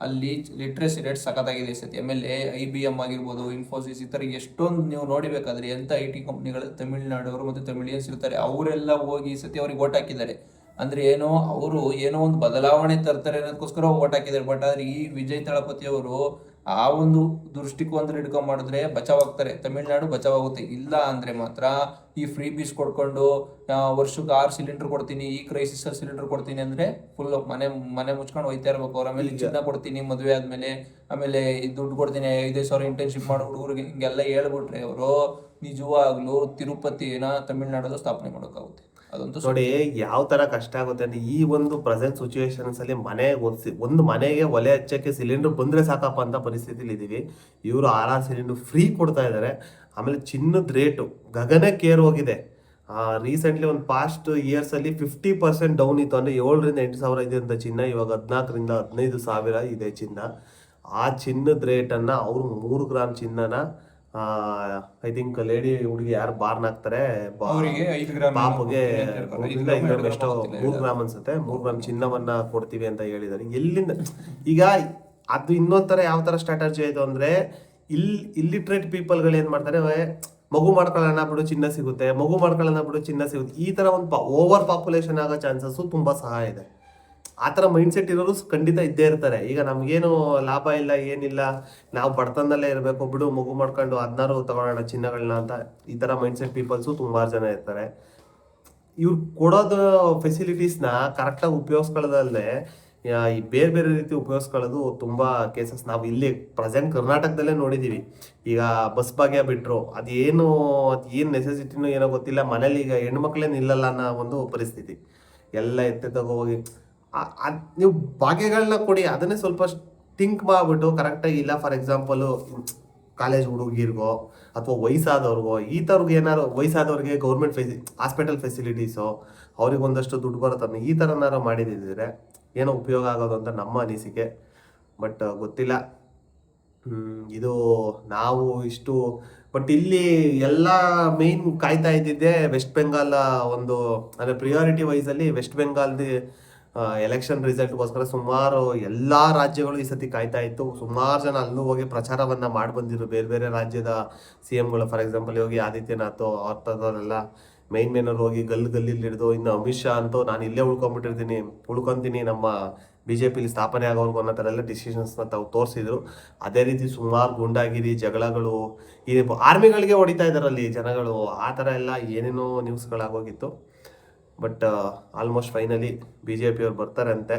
ಅಲ್ಲಿ ಲಿಟ್ರಸಿ ರೇಟ್ ಸಖತ್ತಾಗಿದೆ ಈ ಸತಿ. ಆಮೇಲೆ IBM ಆಗಿರ್ಬೋದು, ಇನ್ಫೋಸಿಸ್, ಈ ಥರ ಎಷ್ಟೊಂದು ನೀವು ನೋಡಿಬೇಕಾದ್ರೆ ಎಂಥ IT ಕಂಪ್ನಿಗಳು ತಮಿಳ್ನಾಡವರು ಮತ್ತು ತಮಿಳಿಯನ್ಸ್ ಇರ್ತಾರೆ. ಅವರೆಲ್ಲ ಹೋಗಿ ಈ ಸತಿ ಅವ್ರಿಗೆ ಓಟ್ ಹಾಕಿದ್ದಾರೆ. ಅಂದ್ರೆ ಏನೋ ಅವರು ಏನೋ ಒಂದು ಬದಲಾವಣೆ ತರ್ತಾರೆ ಅನ್ನೋದಕ್ಕೋಸ್ಕರ ಓಟ್ ಹಾಕಿದ್ದಾರೆ. ಬಟ್ ಆದ್ರೆ ಈ ವಿಜಯ್ ದಳಪತಿ ಅವರು ಆ ಒಂದು ದೃಷ್ಟಿಕೋನದಲ್ಲಿ ಹಿಡ್ಕೊಂಡ್ ಮಾಡಿದ್ರೆ ಬಚಾವಾಗ್ತಾರೆ, ತಮಿಳ್ನಾಡು ಬಚಾವಾಗುತ್ತೆ. ಇಲ್ಲ ಅಂದ್ರೆ ಮಾತ್ರ ಈ ಫ್ರೀ ಬೀಸ್ ಕೊಡ್ಕೊಂಡು ವರ್ಷಕ್ಕೆ 6 ಸಿಲಿಂಡರ್ ಕೊಡ್ತೀನಿ, ಈ ಕ್ರೈಸಿಸ್ ಸಿಲಿಂಡರ್ ಕೊಡ್ತೀನಿ ಅಂದ್ರೆ ಫುಲ್ ಮನೆ ಮುಚ್ಕೊಂಡು ಹೋಯ್ತಾ ಇರ್ಬೇಕು ಅವ್ರ. ಆಮೇಲೆ ಚಿನ್ನ ಕೊಡ್ತೀನಿ ಮದುವೆ ಆದ್ಮೇಲೆ, ಆಮೇಲೆ ದುಡ್ಡು ಕೊಡ್ತೀನಿ 5,000 ಇಂಟರ್ನ್ಶಿಪ್ ಮಾಡೋ ಹುಡುಗರಿಗೆ ಹಿಂಗೆಲ್ಲ ಹೇಳ್ಬಿಟ್ರೆ ಅವರು ನಿಜವಾಗ್ಲೂ ತಿರುಪತಿನ ತಮಿಳ್ನಾಡಲ್ಲಿ ಸ್ಥಾಪನೆ ಮಾಡೋಕ್ಕಾಗುತ್ತೆ. ಅದಂತೂ ನೋಡಿ ಯಾವ ತರ ಕಷ್ಟ ಆಗುತ್ತೆ ಅಂದ್ರೆ ಈ ಒಂದು ಪ್ರೆಸೆಂಟ್ ಸಿಚುವೇಶನ್ಸ್ ಅಲ್ಲಿ ಒಂದು ಮನೆಗೆ ಒಲೆ ಹಚ್ಚಕ್ಕೆ ಸಿಲಿಂಡರ್ ಬಂದ್ರೆ ಸಾಕಪ್ಪ ಅಂತ ಪರಿಸ್ಥಿತಿಲಿ ಇದೀವಿ. ಇವರು 6 ಸಿಲಿಂಡರ್ ಫ್ರೀ ಕೊಡ್ತಾ ಇದ್ದಾರೆ. ಆಮೇಲೆ ಚಿನ್ನದ ರೇಟು ಗಗನಕ್ಕೇರ್ ಹೋಗಿದೆ. ರೀಸೆಂಟ್ಲಿ ಒಂದು ಪಾಸ್ಟ್ ಇಯರ್ಸ್ ಅಲ್ಲಿ 50% ಡೌನ್ ಇತ್ತು. ಅಂದ್ರೆ 7,000 ರಿಂದ 8,000 ಇದೆ ಅಂತ ಚಿನ್ನ, ಇವಾಗ 14,000 ರಿಂದ 15,000 ಇದೆ ಚಿನ್ನ. ಆ ಚಿನ್ನದ ರೇಟ್ ಅನ್ನ ಅವರು 3 ಗ್ರಾಮ್ ಚಿನ್ನನ ಐ ಥಿಂಕ್ ಲೇಡಿ ಹುಡುಗಿ ಯಾರು ಬಾರ್ನ್ ಹಾಕ್ತಾರೆ ಅವರಿಗೆ 5 ಗ್ರಾಮ್ ಪಾಪುಗೆ 5 ಗ್ರಾಮ್ ಎಷ್ಟೋ 3 ಗ್ರಾಮ್ ಅನ್ಸುತ್ತೆ 3 ಗ್ರಾಮ್ ಚಿನ್ನವನ್ನ ಕೊಡ್ತೀವಿ ಅಂತ ಹೇಳಿದ್ದಾರೆ. ಎಲ್ಲಿಂದ ಈಗ ಅದು ಇನ್ನೊಂಥರ ಯಾವ ತರ ಸ್ಟ್ರಾಟಜಿ ಆಯ್ತು ಅಂದ್ರೆ ಇಲ್ಲಿಟ್ರೇಟ್ ಪೀಪಲ್ಗಳು ಏನ್ ಮಾಡ್ತಾರೆ, ಮಗು ಮಾಡ್ಕೊಳ್ಳೋಣ ಬಿಡು ಚಿನ್ನ ಸಿಗುತ್ತೆ, ಮಗು ಮಾಡ್ಕೊಳ್ಳೋಣ ಬಿಡು ಚಿನ್ನ ಸಿಗುತ್ತೆ. ಈ ತರ ಒಂದು ಓವರ್ ಪಾಪ್ಯುಲೇಷನ್ ಆಗೋ ಚಾನ್ಸಸ್ ತುಂಬಾ ಸಹ ಇದೆ. ಆ ಥರ ಮೈಂಡ್ಸೆಟ್ ಇರೋರು ಖಂಡಿತ ಇದ್ದೇ ಇರ್ತಾರೆ. ಈಗ ನಮಗೇನು ಲಾಭ ಇಲ್ಲ ಏನಿಲ್ಲ, ನಾವು ಬಡತನದಲ್ಲೇ ಇರಬೇಕು ಬಿಡು, ಮಗು ಮಾಡ್ಕೊಂಡು 16 ತಗೊಳ್ಳೋಣ ಚಿನ್ನಗಳನ್ನ ಅಂತ ಈ ಥರ ಮೈಂಡ್ಸೆಟ್ ಪೀಪಲ್ಸು ತುಂಬ ಜನ ಇರ್ತಾರೆ. ಇವ್ರು ಕೊಡೋದು ಫೆಸಿಲಿಟೀಸ್ನ ಕರೆಕ್ಟಾಗಿ ಉಪಯೋಗಿಸ್ಕೊಳ್ಳೋದಲ್ಲದೆ ಈ ಬೇರೆ ಬೇರೆ ರೀತಿ ಉಪಯೋಗಿಸ್ಕೊಳ್ಳೋದು ತುಂಬ ಕೇಸಸ್ ನಾವು ಇಲ್ಲಿ ಪ್ರೆಸೆಂಟ್ ಕರ್ನಾಟಕದಲ್ಲೇ ನೋಡಿದ್ದೀವಿ. ಈಗ ಬಸ್ ಭಾಗ್ಯ ಬಿಟ್ಟರು, ಅದೇನು ನೆಸೆಸಿಟಿನೂ ಏನೋ ಗೊತ್ತಿಲ್ಲ, ಮನೇಲಿ ಈಗ ಹೆಣ್ಮಕ್ಳೇ ನಿಲ್ಲಲ್ಲ ಅನ್ನೋ ಒಂದು ಪರಿಸ್ಥಿತಿ. ಎಲ್ಲ ಎತ್ತೆತ್ತಗೋ ಹೋಗಿ ನೀವು ಭಾಗ್ಯಗಳನ್ನ ಕೊಡಿ, ಅದನ್ನೇ ಸ್ವಲ್ಪ ಥಿಂಕ್ ಮಾಡಿಬಿಟ್ಟು ಕರೆಕ್ಟಾಗಿ. ಇಲ್ಲ ಫಾರ್ ಎಕ್ಸಾಂಪಲು ಕಾಲೇಜ್ ಹುಡುಗಿರ್ಗೋ ಅಥವಾ ವಯಸ್ಸಾದವ್ರಿಗೋ ಈ ಥರಗೆ ಏನಾರು ವಯಸ್ಸಾದವ್ರಿಗೆ ಗೌರ್ಮೆಂಟ್ ಹಾಸ್ಪಿಟಲ್ ಫೆಸಿಲಿಟೀಸು ಅವ್ರಿಗೆ ಒಂದಷ್ಟು ದುಡ್ಡು ಬರುತ್ತನ್ನ ಈ ಥರನಾರು ಮಾಡಿದಿದ್ರೆ ಏನೋ ಉಪಯೋಗ ಆಗೋದು ಅಂತ ನಮ್ಮ ಅನಿಸಿಕೆ. ಬಟ್ ಗೊತ್ತಿಲ್ಲ, ಇದು ನಾವು ಇಷ್ಟು. ಬಟ್ ಇಲ್ಲಿ ಎಲ್ಲ ಮೇನ್ ಕಾಯ್ತಾ ಇದ್ದಿದ್ದೆ ವೆಸ್ಟ್ ಬೆಂಗಾಲ್ ಒಂದು, ಅಂದರೆ ಪ್ರಿಯಾರಿಟಿ ವೈಸಲ್ಲಿ ವೆಸ್ಟ್ ಬೆಂಗಾಲ್ದು ಎಲೆಕ್ಷನ್ ರಿಸಲ್ಟ್ಗೋಸ್ಕರ ಸುಮಾರು ಎಲ್ಲ ರಾಜ್ಯಗಳು ಈ ಸತಿ ಕಾಯ್ತಾ ಇತ್ತು. ಸುಮಾರು ಜನ ಅಲ್ಲೂ ಹೋಗಿ ಪ್ರಚಾರವನ್ನ ಮಾಡಿ ಬಂದಿದ್ರು, ಬೇರೆ ಬೇರೆ ರಾಜ್ಯದ CMಗಳು. ಫಾರ್ ಎಕ್ಸಾಂಪಲ್ ಯೋಗಿ ಆದಿತ್ಯನಾಥ್ ಅವ್ರಲ್ಲ ಮೇನ್ ಅವ್ರು ಹೋಗಿ ಗಲ್ಲಿ ಹಿಡಿದು, ಇನ್ನು ಅಮಿತ್ ಶಾ ಅಂತೂ ನಾನು ಇಲ್ಲೇ ಉಳ್ಕೊಂತೀನಿ ನಮ್ಮ BJPಲಿ ಸ್ಥಾಪನೆ ಆಗೋರ್ಗು ಅನ್ನೋ ಥರ ಎಲ್ಲ ಡಿಸಿಷನ್ಸ್ನ ತಾವು ತೋರಿಸಿದ್ರು. ಅದೇ ರೀತಿ ಸುಮಾರು ಗುಂಡಾಗಿರಿ ಜಗಳಗಳು, ಈ ಆರ್ಮಿಗಳಿಗೆ ಹೊಡಿತಾ ಇದ್ದಾರಲ್ಲಿ ಜನಗಳು, ಆ ಥರ ಎಲ್ಲ ಏನೇನೋ ನ್ಯೂಸ್ಗಳಾಗೋಗಿತ್ತು. ಬಟ್ ಆಲ್ಮೋಸ್ಟ್ ಫೈನಲಿ BJP ಅವ್ರು ಬರ್ತಾರಂತೆ.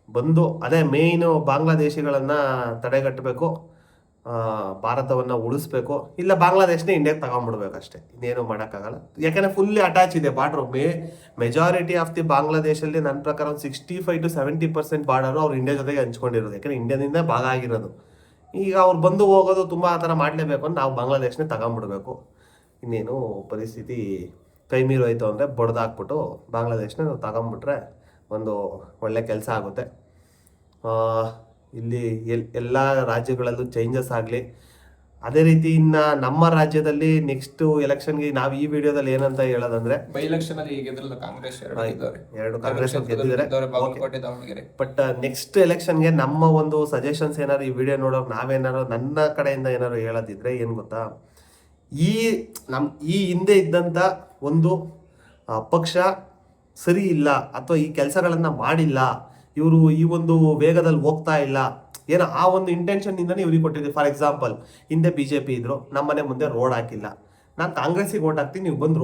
ಬಂದು ಅದೇ ಮೇಯ್ನು ಬಾಂಗ್ಲಾದೇಶಿಗಳನ್ನು ತಡೆಗಟ್ಟಬೇಕು, ಭಾರತವನ್ನು ಉಳಿಸ್ಬೇಕು. ಇಲ್ಲ ಬಾಂಗ್ಲಾದೇಶನೇ ಇಂಡಿಯಾಗೆ ತಗೊಂಡ್ಬಿಡ್ಬೇಕಷ್ಟೇ, ಇನ್ನೇನು ಮಾಡೋಕ್ಕಾಗಲ್ಲ. ಯಾಕಂದರೆ ಫುಲ್ಲಿ ಅಟ್ಯಾಚ್ ಇದೆ ಬಾರ್ಡ್ರು. ಮೆಜಾರಿಟಿ ಆಫ್ ದಿ ಬಾಂಗ್ಲಾದೇಶಲ್ಲಿ ನನ್ನ ಪ್ರಕಾರ ಒಂದು 65 to 70% ಬಾರ್ಡರು ಅವ್ರು ಇಂಡಿಯಾ ಜೊತೆಗೆ ಹಂಚ್ಕೊಂಡಿರೋದು. ಯಾಕಂದರೆ ಇಂಡಿಯಾದಿಂದ ಭಾಗ ಆಗಿರೋದು. ಈಗ ಅವ್ರು ಬಂದು ಹೋಗೋದು ತುಂಬ ಆ ಥರ ಮಾಡಲೇಬೇಕು ಅಂತ ನಾವು ಬಾಂಗ್ಲಾದೇಶನೇ ತಗೊಂಡ್ಬಿಡ್ಬೇಕು. ಇನ್ನೇನು ಪರಿಸ್ಥಿತಿ ಕೈ ಮೀರೋಯ್ತು ಅಂದರೆ ಬಡ್ದಾಕ್ಬಿಟ್ಟು ಬಾಂಗ್ಲಾದೇಶನ ನಾವು ತಗೊಂಬಿಟ್ರೆ ಒಂದು ಒಳ್ಳೆ ಕೆಲಸ ಆಗುತ್ತೆ. ಇಲ್ಲಿ ಎಲ್ಲ ರಾಜ್ಯಗಳಲ್ಲೂ ಚೇಂಜಸ್ ಆಗಲಿ. ಅದೇ ರೀತಿ ಇನ್ನ ನಮ್ಮ ರಾಜ್ಯದಲ್ಲಿ ನೆಕ್ಸ್ಟ್ ಎಲೆಕ್ಷನ್ಗೆ ನಾವು ಈ ವಿಡಿಯೋದಲ್ಲಿ ಏನಂತ ಹೇಳೋದಂದ್ರೆ, ಬೈ ಎಲೆಕ್ಷನ್ ಅಲ್ಲಿ ಗೆದ್ರಲ್ಲ ಕಾಂಗ್ರೆಸ್ ಎರಡು ಕಾಂಗ್ರೆಸ್ ಗೆದ್ದಿದ್ದಾರೆ, ಬಾಗಲಕೋಟೆ, ದಾವಣಗೆರೆ. ಬಟ್ ನೆಕ್ಸ್ಟ್ ಎಲೆಕ್ಷನ್ಗೆ ನಮ್ಮ ಒಂದು ಸಜೆಷನ್ಸ್ ಏನಾದ್ರು ಈ ವಿಡಿಯೋ ನೋಡೋರು ನಾವೇನಾದ್ರು ನನ್ನ ಕಡೆಯಿಂದ ಏನಾದ್ರು ಹೇಳೋದಿದ್ರೆ ಏನು ಗೊತ್ತಾ, ಈ ಹಿಂದೆ ಇದ್ದಂಥ ಒಂದು ಪಕ್ಷ ಸರಿ ಇಲ್ಲ ಅಥವಾ ಈ ಕೆಲಸಗಳನ್ನ ಮಾಡಿಲ್ಲ, ಇವರು ಈ ಒಂದು ವೇಗದಲ್ಲಿ ಹೋಗ್ತಾ ಇಲ್ಲ, ಏನೋ ಆ ಒಂದು ಇಂಟೆನ್ಷನ್ನಿಂದನೇ ಇವ್ರಿಗೆ ಕೊಟ್ಟಿದ್ದೀವಿ. ಫಾರ್ ಎಕ್ಸಾಂಪಲ್, ಹಿಂದೆ BJP ಇದ್ರು, ನಮ್ಮನೆ ಮುಂದೆ ರೋಡ್ ಹಾಕಿಲ್ಲ, ನಾನು ಕಾಂಗ್ರೆಸ್ಸಿಗೆ ಓಟ್ ಹಾಕ್ತೀನಿ, ನೀವು ಬಂದು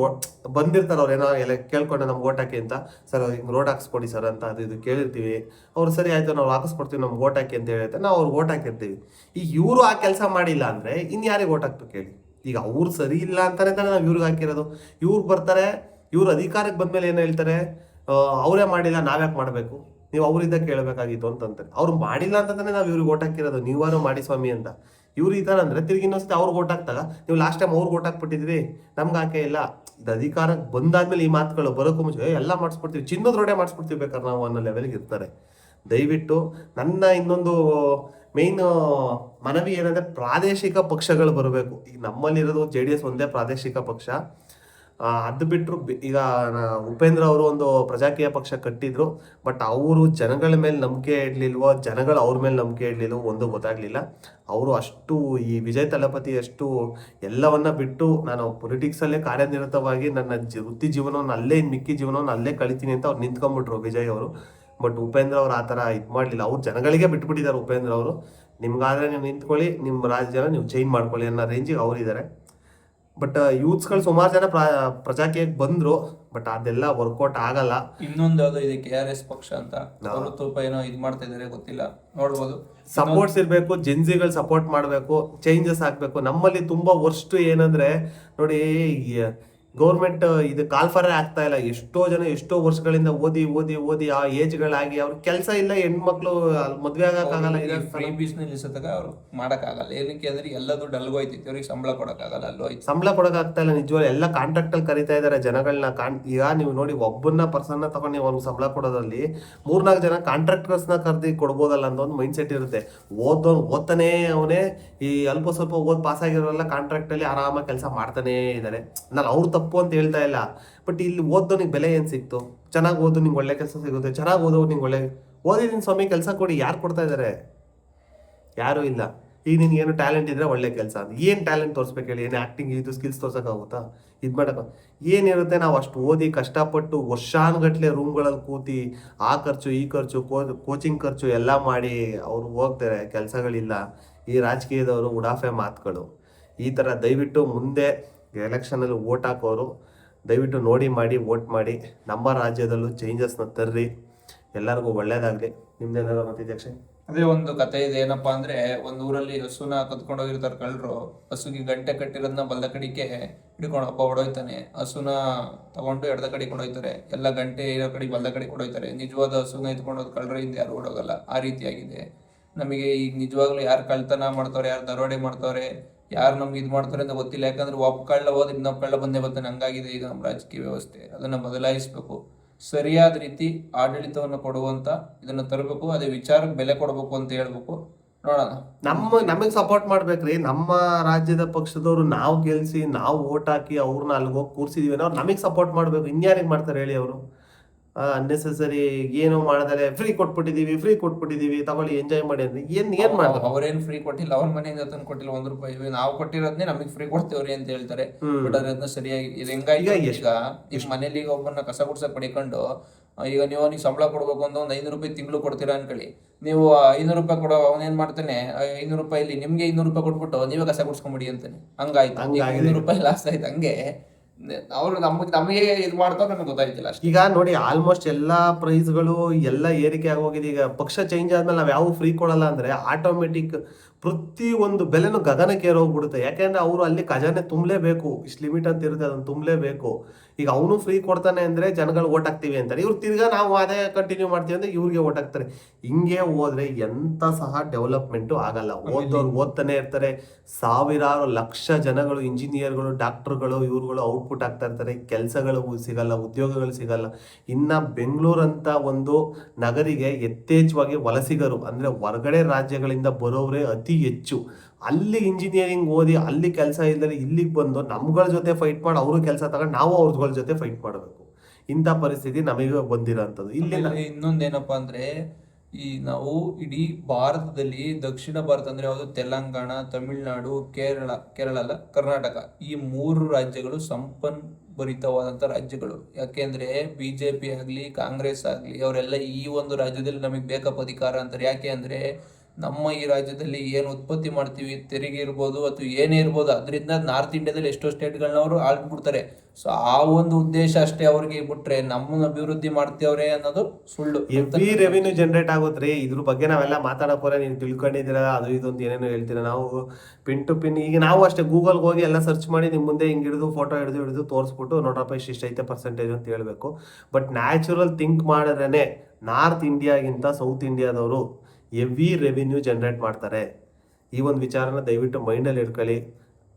ಬಂದಿರ್ತಾರೆ ಅವ್ರು ಏನೋ ಕೇಳ್ಕೊಂಡು ನಮ್ಗೆ ಓಟ್ ಹಾಕಿ ಅಂತ, ಸರ್ ಹಿಂಗೆ ರೋಡ್ ಹಾಕ್ಸ್ಕೊಡಿ ಸರ್ ಅಂತ ಅದು ಇದು ಕೇಳಿರ್ತೀವಿ. ಅವ್ರು ಸರಿ ಆಯಿತು ನಾವು ಹಾಕಿಸ್ಕೊಡ್ತೀವಿ ನಮ್ಗೆ ಓಟ್ ಹಾಕಿ ಅಂತ ಹೇಳಿದ್ರೆ ನಾವು ಅವ್ರಿಗೆ ಓಟ್ ಹಾಕಿರ್ತೀವಿ. ಈಗ ಇವರು ಆ ಕೆಲಸ ಮಾಡಿಲ್ಲ ಅಂದರೆ ಇನ್ನು ಯಾರಿಗೆ ಓಟ್ ಹಾಕ್ಬೇಕು ಹೇಳಿ? ಈಗ ಅವ್ರು ಸರಿ ಇಲ್ಲ ಅಂತಾನೆ ತಾನೆ ನಾವು ಇವ್ರಿಗೆ ಹಾಕಿರೋದು. ಇವ್ರು ಬರ್ತಾರೆ, ಇವ್ರು ಅಧಿಕಾರಕ್ಕೆ ಬಂದಮೇಲೆ ಏನು ಹೇಳ್ತಾರೆ, ಅವರೇ ಮಾಡಿಲ್ಲ ನಾವ್ಯಾಕೆ ಮಾಡಬೇಕು, ನೀವು ಅವರಿಂದ ಕೇಳಬೇಕಾಗಿತ್ತು ಅಂತಂತಾರೆ. ಅವ್ರು ಮಾಡಿಲ್ಲ ಅಂತಂದ್ರೆ ನಾವು ಇವ್ರಿಗೆ ಓಟ್ ಹಾಕಿರೋದು, ನೀವಾರು ಮಾಡಿ ಸ್ವಾಮಿ ಅಂತ. ಇವ್ರು ಈ ಥರ ಅಂದರೆ ತಿರುಗಿ ಇನ್ನೊಂದ್ಸತಿ ಅವ್ರಿಗೆ ಓಟ್ ಹಾಕ್ತಾಗ ನೀವು ಲಾಸ್ಟ್ ಟೈಮ್ ಅವ್ರಿಗೆ ಓಟ್ ಹಾಕ್ಬಿಟ್ಟಿದ್ರಿ, ನಮ್ಗೆ ಹಾಕೇ ಇಲ್ಲ. ಇದು ಅಧಿಕಾರಕ್ಕೆ ಬಂದಾದ್ಮೇಲೆ ಈ ಮಾತುಗಳು ಬರೋಕ್ಕೂ ಮುಂಚೆ ಎಲ್ಲ ಮಾಡಿಸ್ಬಿಡ್ತೀವಿ, ಚಿನ್ನದ ರೋಡೆ ಮಾಡಿಸ್ಬಿಡ್ತೀವಿ ಬೇಕಾದ್ರೆ ನಾವು ಅನ್ನೋ ಲೆವೆಲ್ಗೆ ಇರ್ತಾರೆ. ದಯವಿಟ್ಟು ನನ್ನ ಇನ್ನೊಂದು ಮೇಯ್ನ್ ಮನವಿ ಏನಂದರೆ, ಪ್ರಾದೇಶಿಕ ಪಕ್ಷಗಳು ಬರಬೇಕು. ಈಗ ನಮ್ಮಲ್ಲಿರೋದು JDS ಒಂದೇ ಪ್ರಾದೇಶಿಕ ಪಕ್ಷ. ಅದು ಬಿಟ್ಟರು ಈಗ ಉಪೇಂದ್ರ ಅವರು ಒಂದು ಪ್ರಜಾಕೀಯ ಪಕ್ಷ ಕಟ್ಟಿದ್ರು, ಬಟ್ ಅವರು ಜನಗಳ ಮೇಲೆ ನಂಬಿಕೆ ಇಡಲಿಲ್ವೋ, ಜನಗಳು ಅವ್ರ ಮೇಲೆ ನಂಬಿಕೆ ಇಡಲಿಲ್ವೋ ಒಂದು ಗೊತ್ತಾಗಲಿಲ್ಲ. ಅವರು ಅಷ್ಟು ಈ ವಿಜಯ್ ತಳಪತಿ ಅಷ್ಟು ಎಲ್ಲವನ್ನ ಬಿಟ್ಟು ನಾನು ಪೊಲಿಟಿಕ್ಸಲ್ಲೇ ಕಾರ್ಯನಿರತವಾಗಿ ನನ್ನ ವೃತ್ತಿ ಜೀವನವನ್ನು ಅಲ್ಲೇ ಮಿಕ್ಕಿ ಜೀವನವನ್ನು ಅಲ್ಲೇ ಕಳಿತೀನಿ ಅಂತ ಅವ್ರು ನಿಂತ್ಕೊಂಡ್ಬಿಟ್ರು ವಿಜಯ್ ಅವರು. ಬಟ್ ಉಪೇಂದ್ರ ಅವ್ರು ಆ ಥರ ಇದು ಮಾಡಲಿಲ್ಲ, ಅವ್ರು ಜನಗಳಿಗೆ ಬಿಟ್ಬಿಟ್ಟಿದ್ದಾರೆ ಉಪೇಂದ್ರ ಅವರು. ನಿಮ್ಗಾದ್ರೆ ನೀವು ನಿಂತ್ಕೊಳ್ಳಿ, ನಿಮ್ಮ ರಾಜ್ಯನ ನೀವು ಚೇಂಜ್ ಮಾಡ್ಕೊಳ್ಳಿ ಅನ್ನೋ ರೇಂಜಿಗೆ ಅವರಿದ್ದಾರೆ. ಬಟ್ ಯೂತ್ಸ್ಗಳು ಸುಮಾರು ಜನ ಪ್ರಜಾಕೀಯಕ್ಕೆ ಬಂದ್ರು, ಬಟ್ ಅದೆಲ್ಲ ವರ್ಕೌಟ್ ಆಗಲ್ಲ. ಇನ್ನೊಂದು ಯಾವ್ದೋ ಇದೆ KRS ಪಕ್ಷ ಅಂತ, ಅವರು ಸ್ವಲ್ಪ ಏನೋ ಇದು ಮಾಡ್ತಾ ಇದಾರೆ, ಗೊತ್ತಿಲ್ಲ, ನೋಡ್ಬೋದು. ಸಪೋರ್ಟ್ಸ್ ಇರಬೇಕು, ಜೆನ್ಸಿಗಳು ಸಪೋರ್ಟ್ ಮಾಡಬೇಕು, ಚೇಂಜಸ್ ಆಗಬೇಕು. ನಮ್ಮಲ್ಲಿ ತುಂಬಾ ವರ್ಸ್ಟ್ ಏನಂದ್ರೆ ನೋಡಿ, ಗೌರ್ಮೆಂಟ್ ಇದು ಕಾಲ್ಫಾರೇ ಆಗ್ತಾ ಇಲ್ಲ. ಎಷ್ಟೋ ಜನ ಎಷ್ಟೋ ವರ್ಷಗಳಿಂದ ಓದಿ ಆ ಏಜ್ಗಳಾಗಿ ಅವ್ರ ಕೆಲಸ ಇಲ್ಲ, ಹೆಣ್ಮಕ್ಳು ಮದ್ವೆ ಆಗಕ್ಕಾಗಲ್ಲ. ಫ್ರೀ ಬಿಸ್ನೆಸ್ ಸತಾಗ ಅವ್ರು ಮಾಡಕ್ಕಾಗಲ್ಲ. ಏನಕ್ಕೆ ಅಂದ್ರೆ ಎಲ್ಲದೂ ಡಲ್ಗೋಯ್ತೈತಿ, ಅವ್ರಿಗೆ ಸಂಬಳ ಕೊಡಕ್ಕಾಗಲ್ಲ, ಅಲ್ಲೋಯ್ತು ಸಂಬಳ ಕೊಡಕ್ಕಾಗ್ತಾ ಇಲ್ಲ. ನಿಜವಾಗ್ಲೂ ಎಲ್ಲ ಕಾಂಟ್ರಾಕ್ಟ್ ಅಲ್ಲಿ ಕರಿತಾ ಇದಾರೆ ಜನಗಳನ್ನ. ಈಗ ನೀವು ನೋಡಿ, ಒಬ್ಬನ ಪರ್ಸನ್ನ ತಗೊಂಡು ನೀವು ಅವ್ನಿಗೆ ಸಂಬಳ ಕೊಡೋದ್ರಲ್ಲಿ 3-4 ಜನ ಕಾಂಟ್ರಾಕ್ಟರ್ಸ್ನ ಕರೆದಿ ಕೊಡ್ಬೋದಲ್ಲ ಅಂತ ಒಂದು ಮೈಂಡ್ ಸೆಟ್ ಇರುತ್ತೆ. ಓದ್ತಾನೆ ಅವನೇ, ಈ ಅಲ್ಪ ಸ್ವಲ್ಪ ಪಾಸ್ ಆಗಿರೋಲ್ಲ ಕಾಂಟ್ರಾಕ್ಟ್ ಅಲ್ಲಿ ಆರಾಮಾಗಿ ಕೆಲಸ ಮಾಡ್ತಾನೆ ಇದ್ದಾರೆ. ನಾನು ಅವ್ರು ತಪ್ಪು ಅಂತ ಹೇಳ್ತಾ ಇಲ್ಲ, ಬಟ್ ಇಲ್ಲಿ ಓದೋನಿಗೆ ಬೆಲೆ ಏನ್ ಸಿಕ್ತು? ಚೆನ್ನಾಗಿ ಓದು, ನಿಂಗೆ ಒಳ್ಳೆ ಕೆಲಸ ಸಿಗುತ್ತೆ. ಚೆನ್ನಾಗಿ ಓದೋ ನಿಂಗೆ ಒಳ್ಳೆ ಓದಿದ್ದೀನಿ ಸ್ವಾಮಿ, ಕೆಲಸ ಕೊಡಿ. ಯಾರು ಕೊಡ್ತಾ ಇದಾರೆ? ಯಾರು ಇಲ್ಲ. ಈಗ ನಿನ್ಗೆ ಏನು ಟ್ಯಾಲೆಂಟ್ ಇದ್ರೆ ಒಳ್ಳೆ ಕೆಲಸ ಅಂತ, ಏನು ಟ್ಯಾಲೆಂಟ್ ತೋರಿಸ್ಬೇಕು ಹೇಳಿ? ಏನು ಆ್ಯಕ್ಟಿಂಗ್ ಇದು ಸ್ಕಿಲ್ಸ್ ತೋರ್ಸೋಕ್ಕಾಗುತ್ತಾ? ಇದು ಮಾಡೋಕೆ ಏನಿರುತ್ತೆ? ನಾವು ಅಷ್ಟು ಓದಿ ಕಷ್ಟಪಟ್ಟು ವರ್ಷಾನುಗಟ್ಲೆ ರೂಮ್ಗಳಲ್ಲಿ ಕೂತಿ ಆ ಖರ್ಚು ಈ ಖರ್ಚು ಕೋಚಿಂಗ್ ಖರ್ಚು ಎಲ್ಲ ಮಾಡಿ ಅವರು ಹೋಗ್ತಾರೆ, ಕೆಲಸಗಳಿಲ್ಲ. ಈ ರಾಜಕೀಯದವರು ಉಡಾಫೆ ಮಾತುಗಳು ಈ ಥರ. ದಯವಿಟ್ಟು ಮುಂದೆ ಎಲೆಕ್ಷನಲ್ಲಿ ಓಟ್ ಹಾಕೋರು ದಯವಿಟ್ಟು ನೋಡಿ ಮಾಡಿ ವೋಟ್ ಮಾಡಿ. ನಮ್ಮ ರಾಜ್ಯದಲ್ಲೂ ಚೇಂಜಸ್ನ ತರ್ರಿ, ಎಲ್ಲರಿಗೂ ಒಳ್ಳೇದಾಗಲಿ. ನಿಮ್ದೇನಾದ್ರು ಮತ್ತಿದೆ ಅಕ್ಷಯ್? ಅದೇ ಒಂದು ಕತೆ ಇದೆ. ಏನಪ್ಪಾ ಅಂದ್ರೆ, ಒಂದ್ ಊರಲ್ಲಿ ಹಸುನ ಕತ್ಕೊಂಡು ಹೋಗಿರ್ತಾರೆ ಕಳ್ಳರು. ಹಸುಗೆ ಗಂಟೆ ಕಟ್ಟಿರೋದನ್ನ ಬಲ್ದ ಕಡೆಗೆ ಹಿಡ್ಕೊಂಡು ಹಬ್ಬ ಹೊಡೋಯ್ತಾನೆ. ಹಸುನ ತಗೊಂಡು ಎಡದ ಕಡೆ ಕೊಡೋಯ್ತಾರೆ, ಎಲ್ಲ ಗಂಟೆ ಇರೋ ಕಡೆ ಬಲ್ದ ಕಡೆ ಕೊಡೋಯ್ತಾರೆ. ನಿಜವಾದ ಹಸುನ ಎತ್ಕೊಂಡೋದ್ ಕಳ್ಳರಿಂದ ಯಾರು ಓಡೋಗಲ್ಲ. ಆ ರೀತಿಯಾಗಿದೆ. ನಮಗೆ ಈಗ ನಿಜವಾಗ್ಲೂ ಯಾರು ಕಳ್ತನ ಮಾಡ್ತವ್ರೆ, ಯಾರು ದರೋಡೆ ಮಾಡ್ತವ್ರೆ, ಯಾರು ನಮ್ಗೆ ಇದು ಮಾಡ್ತಾರೆ ಅಂತ ಗೊತ್ತಿಲ್ಲ. ಯಾಕಂದ್ರೆ ಒಬ್ಬ ಕಳ್ಳ ಹೋದ್ರೆ ಇನ್ನೊಬ್ಬ ಕಳ್ಳ ಬಂದೇ ಬರ್ತಾನೆ. ಹಂಗಾಗಿದೆ ಈಗ ನಮ್ಮ ರಾಜಕೀಯ ವ್ಯವಸ್ಥೆ. ಅದನ್ನ ಬದಲಾಯಿಸಬೇಕು. ಸರಿಯಾದ ರೀತಿ ಆಡಳಿತವನ್ನು ಕೊಡುವಂತ ಇದನ್ನ ತರಬೇಕು. ಅದೇ ವಿಚಾರಕ್ಕೆ ಬೆಲೆ ಕೊಡಬೇಕು ಅಂತ ಹೇಳ್ಬೇಕು. ನೋಡೋಣ. ನಮಗೆ ಸಪೋರ್ಟ್ ಮಾಡ್ಬೇಕ್ರಿ. ನಮ್ಮ ರಾಜ್ಯದ ಪಕ್ಷದವರು ನಾವು ಗೆಲ್ಸಿ, ನಾವು ಓಟ್ ಹಾಕಿ ಅವ್ರನ್ನ ಅಲ್ಲಿಗೆ ಹೋಗಿ ಕೂರ್ಸಿದೀವಿ, ಅವ್ರು ನಮಗೆ ಸಪೋರ್ಟ್ ಮಾಡ್ಬೇಕು. ಇನ್ಯಾರಿಗೆ ಮಾಡ್ತಾರೆ ಹೇಳಿ ಅವರು? ಅನ್ನೆಸೆಸರಿ ಏನು ಮಾಡದರೆ ಫ್ರೀ ಕೊಟ್ಬಿಟ್ಟಿದೀವಿ ತಗೊಳ್ಳಿ ಎಂಜಾಯ್ ಮಾಡಿ ಅಂದ್ರೆ ಏನ್ ಮಾಡ್ತಾರೆ? ಅವ್ರೇನ್ ಫ್ರೀ ಕೊಟ್ಟಿಲ್ಲ, ಅವ್ರ ಮನೆಯಿಂದ ತಂದು ಕೊಟ್ಟಿಲ್ಲ. ₹1 ನಾವು ಕೊಟ್ಟಿರೋದನ್ನೇ ನಮಗೆ ಫ್ರೀ ಕೊಡ್ತೇವ್ರಿ ಅಂತ ಹೇಳ್ತಾರೆ. ಬಟ್ ಅದನ್ನ ಸರಿಯಾಗಿ ಇದು ಹೆಂಗಾಗಿ, ಈಗ ಮನೇಲಿ ಈಗ ಒಬ್ಬನ ಕಸ ಗುಡ್ಸಕ್ ಪಡಿಕೊಂಡು, ಈಗ ನೀವು ಅವ್ನಿಗೆ ಸಂಬಳ ಕೊಡ್ಬೇಕು ಅಂತ ಒಂದು ₹500 ತಿಂಗಳು ಕೊಡ್ತೀರಾ ಅನ್ಕೊಳ್ಳಿ. ನೀವು ₹500 ಕೊಡೋ ಅವನೇನ್ ಮಾಡ್ತಾನೆ, ₹500 ನಿಮ್ಗೆ ₹200 ಕೊಟ್ಬಿಟ್ಟು ನೀವೇ ಕಸ ಗುಡ್ಸ್ಕೊಂಬಿಡಿ ಅಂತಾನೆ. ಹಂಗಾಯ್ತು, ₹500 ಲಾಸ್ ಆಯ್ತು. ಹಂಗೆ ಅವ್ರು ನಮಗೆ ಇದು ಮಾಡ್ತಾವ್, ನಮಗೆ ಗೊತ್ತಾಯ್ತಿಲ್ಲ. ಈಗ ನೋಡಿ, ಆಲ್ಮೋಸ್ಟ್ ಎಲ್ಲಾ ಪ್ರೈಸ್ಗಳು ಎಲ್ಲ ಏರಿಕೆ ಆಗೋಗಿದೆ. ಈಗ ಪಕ್ಷ ಚೇಂಜ್ ಆದ್ಮೇಲೆ ನಾವ್ ಯಾವ ಫ್ರೀ ಕೊಡಲ್ಲ ಅಂದ್ರೆ ಆಟೋಮೆಟಿಕ್ ಪ್ರತಿ ಒಂದು ಬೆಲೆನೂ ಗಗನಕ್ಕೆ ಹೋಗ್ಬಿಡುತ್ತೆ. ಯಾಕೆಂದ್ರೆ ಅವರು ಅಲ್ಲಿ ಖಜಾನೆ ತುಂಬಲೇಬೇಕು, ಇಷ್ಟು ಲಿಮಿಟ್ ಅಂತ ಇರುತ್ತೆ, ಅದನ್ನ ತುಂಬಲೇಬೇಕು. ಈಗ ಅವನು ಫ್ರೀ ಕೊಡ್ತಾನೆ ಅಂದ್ರೆ ಜನಗಳು ಓಟ್ ಹಾಕ್ತಿವಿ ಅಂತಾರೆ. ಇವ್ರು ತಿರ್ಗಾ ನಾವು ಅದೇ ಕಂಟಿನ್ಯೂ ಮಾಡ್ತೀವಿ ಅಂದ್ರೆ ಇವ್ರಿಗೆ ಓಟ್ ಹಾಕ್ತಾರೆ. ಹಿಂಗೆ ಹೋದ್ರೆ ಎಂತ ಸಹ ಡೆವಲಪ್ಮೆಂಟು ಆಗಲ್ಲ. ಓದೋರು ಓದ್ತಾನೆ ಇರ್ತಾರೆ. ಸಾವಿರಾರು ಲಕ್ಷ ಜನಗಳು, ಇಂಜಿನಿಯರ್ಗಳು, ಡಾಕ್ಟರ್ಗಳು, ಇವ್ರುಗಳು ಔಟ್ಪುಟ್ ಆಗ್ತಾ ಇರ್ತಾರೆ. ಕೆಲಸಗಳು ಸಿಗಲ್ಲ, ಉದ್ಯೋಗಗಳು ಸಿಗಲ್ಲ. ಇನ್ನ ಬೆಂಗಳೂರಂತ ಒಂದು ನಗರಿಗೆ ಯಥೇಚ್ಛವಾಗಿ ವಲಸಿಗರು ಅಂದ್ರೆ ಹೊರಗಡೆ ರಾಜ್ಯಗಳಿಂದ ಬರೋರೇ ಅತಿ ಹೆಚ್ಚು. ಅಲ್ಲಿ ಇಂಜಿನಿಯರಿಂಗ್ ಓದಿ ಅಲ್ಲಿ ಕೆಲಸ ಇಲ್ಲದೆ ಇಲ್ಲಿಗೆ ಬಂದು ನಮ್ಗಳ ಜೊತೆ ಫೈಟ್ ಮಾಡಿ ಅವರು ಕೆಲಸ ತಗೊಂಡು ನಾವು ಅವ್ರಗಳ ಜೊತೆ ಫೈಟ್ ಮಾಡಬೇಕು. ಇಂಥ ಪರಿಸ್ಥಿತಿ ನಮಗೆ ಬಂದಿರೋಂಥದ್ದು. ಇಲ್ಲಿ ಇನ್ನೊಂದೇನಪ್ಪಾ ಅಂದ್ರೆ, ಈ ನಾವು ಇಡೀ ಭಾರತದಲ್ಲಿ ದಕ್ಷಿಣ ಭಾರತ ಅಂದ್ರೆ ಯಾವುದು, ತೆಲಂಗಾಣ, ತಮಿಳುನಾಡು, ಕೇರಳ ಅಲ್ಲ, ಕರ್ನಾಟಕ, ಈ 3 ರಾಜ್ಯಗಳು ಸಂಪನ್ಭರಿತವಾದಂಥ ರಾಜ್ಯಗಳು. ಯಾಕೆಂದ್ರೆ ಬಿಜೆಪಿ ಆಗಲಿ ಕಾಂಗ್ರೆಸ್ ಆಗಲಿ ಅವರೆಲ್ಲ ಈ ಒಂದು ರಾಜ್ಯದಲ್ಲಿ ನಮಗೆ ಬೇಕಪ್ಪ ಅಧಿಕಾರ ಅಂತಾರೆ. ಯಾಕೆ ಅಂದ್ರೆ ನಮ್ಮ ಈ ರಾಜ್ಯದಲ್ಲಿ ಏನು ಉತ್ಪತ್ತಿ ಮಾಡ್ತೀವಿ, ತೆರಿಗೆ ಇರ್ಬೋದು ಅಥವಾ ಏನೇ ಇರ್ಬೋದು, ಅದರಿಂದ ನಾರ್ತ್ ಇಂಡಿಯಾದಲ್ಲಿ ಎಷ್ಟೋ ಸ್ಟೇಟ್ಗಳನ್ನ ಅವರು ಆಳ್ಬಿಡ್ತಾರೆ. ಸೊ ಆ ಒಂದು ಉದ್ದೇಶ ಅಷ್ಟೇ ಅವ್ರಿಗೆ ಬಿಟ್ರೆ ನಮ್ಮನ್ನ ಅಭಿವೃದ್ಧಿ ಮಾಡ್ತೇವ್ರೆ ಅನ್ನೋದು ಸುಳ್ಳು. ಹೆವಿ ರೆವಿನ್ಯೂ ಜನರೇಟ್ ಆಗುತ್ತೆ. ಇದ್ರ ಬಗ್ಗೆ ನಾವೆಲ್ಲ ಮಾತಾಡೋಕೋರೆ ನೀವು ತಿಳ್ಕೊಂಡಿದ್ದೀರಾ, ಅದು ಇದೊಂದು ಏನೇನೋ ಹೇಳ್ತೀರಾ. ನಾವು ಪಿನ್ ಟು ಪಿನ್ ಈಗ ನಾವು ಅಷ್ಟೇ ಗೂಗಲ್ಗೆ ಹೋಗಿ ಎಲ್ಲ ಸರ್ಚ್ ಮಾಡಿ ನಿಮ್ಮ ಮುಂದೆ ಹಿಂಗೆ ಹಿಡಿದು ಫೋಟೋ ಹಿಡಿದು ತೋರಿಸ್ಬಿಟ್ಟು ನೋಡ್ರಪ್ಪ ಇಷ್ಟು ಐತೆ ಪರ್ಸೆಂಟೇಜ್ ಅಂತ ಹೇಳ್ಬೇಕು. ಬಟ್ ನ್ಯಾಚುರಲ್ ಥಿಂಕ್ ಮಾಡಿದ್ರೇ ನಾರ್ತ್ ಇಂಡಿಯಾಗಿಂತ ಸೌತ್ ಇಂಡಿಯಾದವರು ಹೆವಿ ರೆವಿನ್ಯೂ ಜನರೇಟ್ ಮಾಡ್ತಾರೆ. ಈ ಒಂದು ವಿಚಾರನ ದಯವಿಟ್ಟು ಮೈಂಡಲ್ಲಿ ಇಟ್ಕೊಳ್ಳಿ.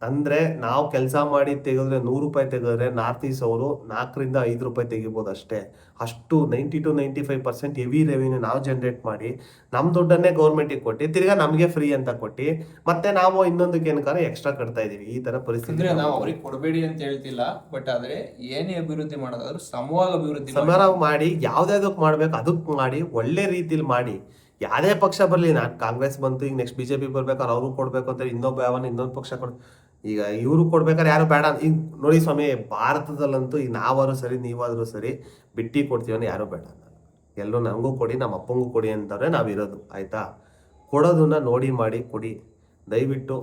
ಅಂದರೆ ನಾವು ಕೆಲಸ ಮಾಡಿ ತೆಗೆದ್ರೆ 100 ರೂಪಾಯಿ ತೆಗೆದ್ರೆ ನಾರ್ತ್ ಈಸ್ಟ್ ಅವರು 4 ರಿಂದ 5 ರೂಪಾಯಿ ತೆಗಿಬೋದು ಅಷ್ಟೇ. ಅಷ್ಟು 90 to 95% ಹೆವಿ ರೆವಿನ್ಯೂ ನಾವು ಜನರೇಟ್ ಮಾಡಿ ನಮ್ಮ ದುಡ್ಡನ್ನೇ ಗೌರ್ಮೆಂಟಿಗೆ ಕೊಟ್ಟು ತಿರ್ಗಾ ನಮಗೆ ಫ್ರೀ ಅಂತ ಕೊಟ್ಟು ಮತ್ತೆ ನಾವು ಇನ್ನೊಂದಕ್ಕೆ ಏನಕ್ಕಾರ ಎಕ್ಸ್ಟ್ರಾ ಕಟ್ತಾ ಇದೀವಿ. ಈ ತರ ಪರಿಸ್ಥಿತಿ ನಾವು ಅವ್ರಿಗೆ ಕೊಡಬೇಡಿ ಅಂತ ಹೇಳ್ತಿಲ್ಲ. ಬಟ್ ಆದ್ರೆ ಏನೇ ಅಭಿವೃದ್ಧಿ ಮಾಡೋದಾದ್ರೂ ಸಮವಾಗಿ ಅಭಿವೃದ್ಧಿ ಮಾಡಿ ಯಾವ್ದಾವ್ದಕ್ಕೆ ಮಾಡ್ಬೇಕು ಅದಕ್ಕೆ ಮಾಡಿ, ಒಳ್ಳೆ ರೀತಿಲಿ ಮಾಡಿ. ಯಾವುದೇ ಪಕ್ಷ ಬರಲಿ, ನಾನು ಕಾಂಗ್ರೆಸ್ ಬಂತು, ಈಗ ನೆಕ್ಸ್ಟ್ ಬಿಜೆಪಿ ಬರ್ಬೇಕಾದ್ರೆ ಅವ್ರು ಕೊಡ್ಬೇಕು ಅಂತ ಇನ್ನೊಂದು ಪಕ್ಷ ಈಗ ಇವರು ಕೊಡ್ಬೇಕಾದ್ರೆ ಯಾರು ಬೇಡ. ಈಗ ನೋಡಿ ಸ್ವಾಮಿ, ಭಾರತದಲ್ಲಂತೂ ಈಗ ನಾವಾದ್ರೂ ಸರಿ ನೀವಾದ್ರೂ ಸರಿ ಬಿಟ್ಟಿ ಕೊಡ್ತೀವಿ ಯಾರು ಬೇಡ. ಎಲ್ಲರೂ ನನಗೂ ಕೊಡಿ, ನಮ್ಮ ಅಪ್ಪಂಗೂ ಕೊಡಿ ಅಂತವ್ರೆ ನಾವಿರೋದು. ಆಯ್ತಾ? ಕೊಡೋದನ್ನ ನೋಡಿ ಮಾಡಿ ಕೊಡಿ ದಯವಿಟ್ಟು.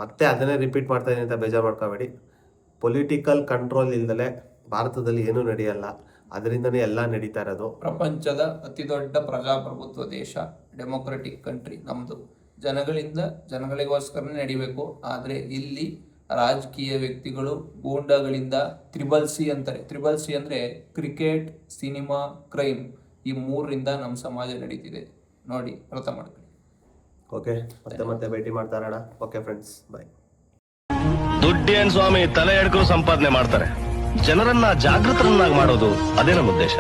ಮತ್ತೆ ಅದನ್ನೇ ರಿಪೀಟ್ ಮಾಡ್ತಾ ಇದೀನಿ ಅಂತ ಬೇಜಾರು ಮಾಡ್ಕೋಬೇಡಿ. ಪೊಲಿಟಿಕಲ್ ಕಂಟ್ರೋಲ್ ಇಲ್ದಲೆ ಭಾರತದಲ್ಲಿ ಏನೂ ನಡೆಯಲ್ಲ. ಅದರಿಂದನೇ ಎಲ್ಲ ನಡೀತಾ ಇರೋದು. ಪ್ರಪಂಚದ ಅತಿ ದೊಡ್ಡ ಪ್ರಜಾಪ್ರಭುತ್ವ ದೇಶ, ಡೆಮೊಕ್ರೆಟಿಕ್ ಕಂಟ್ರಿ ನಮ್ದು. ಜನಗಳಿಗೋಸ್ಕರನೇ ನಡಿಬೇಕು. ಆದರೆ ಇಲ್ಲಿ ರಾಜಕೀಯ ವ್ಯಕ್ತಿಗಳು ಗೂಂಡಾಗಳಿಂದ ತ್ರಿಬಲ್-ಸಿ ಅಂತಾರೆ. ತ್ರಿಬಲ್-ಸಿ ಅಂದರೆ ಕ್ರಿಕೆಟ್, ಸಿನಿಮಾ, ಕ್ರೈಮ್, ಈ 3ರಿಂದ ನಮ್ಮ ಸಮಾಜ ನಡೀತಿದೆ. ನೋಡಿ, ಅರ್ಥ ಮಾಡ್ಕೊಳ್ಳಿ. ಓಕೆ, ಮತ್ತೆ ಭೇಟಿ ಮಾಡ್ತಾ ಇರೋಣ. ಓಕೆ ಫ್ರೆಂಡ್ಸ್, ಬಾಯ್. ದುಡ್ಡೇನ್ ಸ್ವಾಮಿ ತಲೆ ಎಡ್ಕರು ಸಂಪಾದನೆ ಮಾಡ್ತಾರೆ. ಜನರನ್ನ ಜಾಗೃತರನ್ನಾಗಿ ಮಾಡೋದು ಅದೇ ನಮ್ಮ ಉದ್ದೇಶ.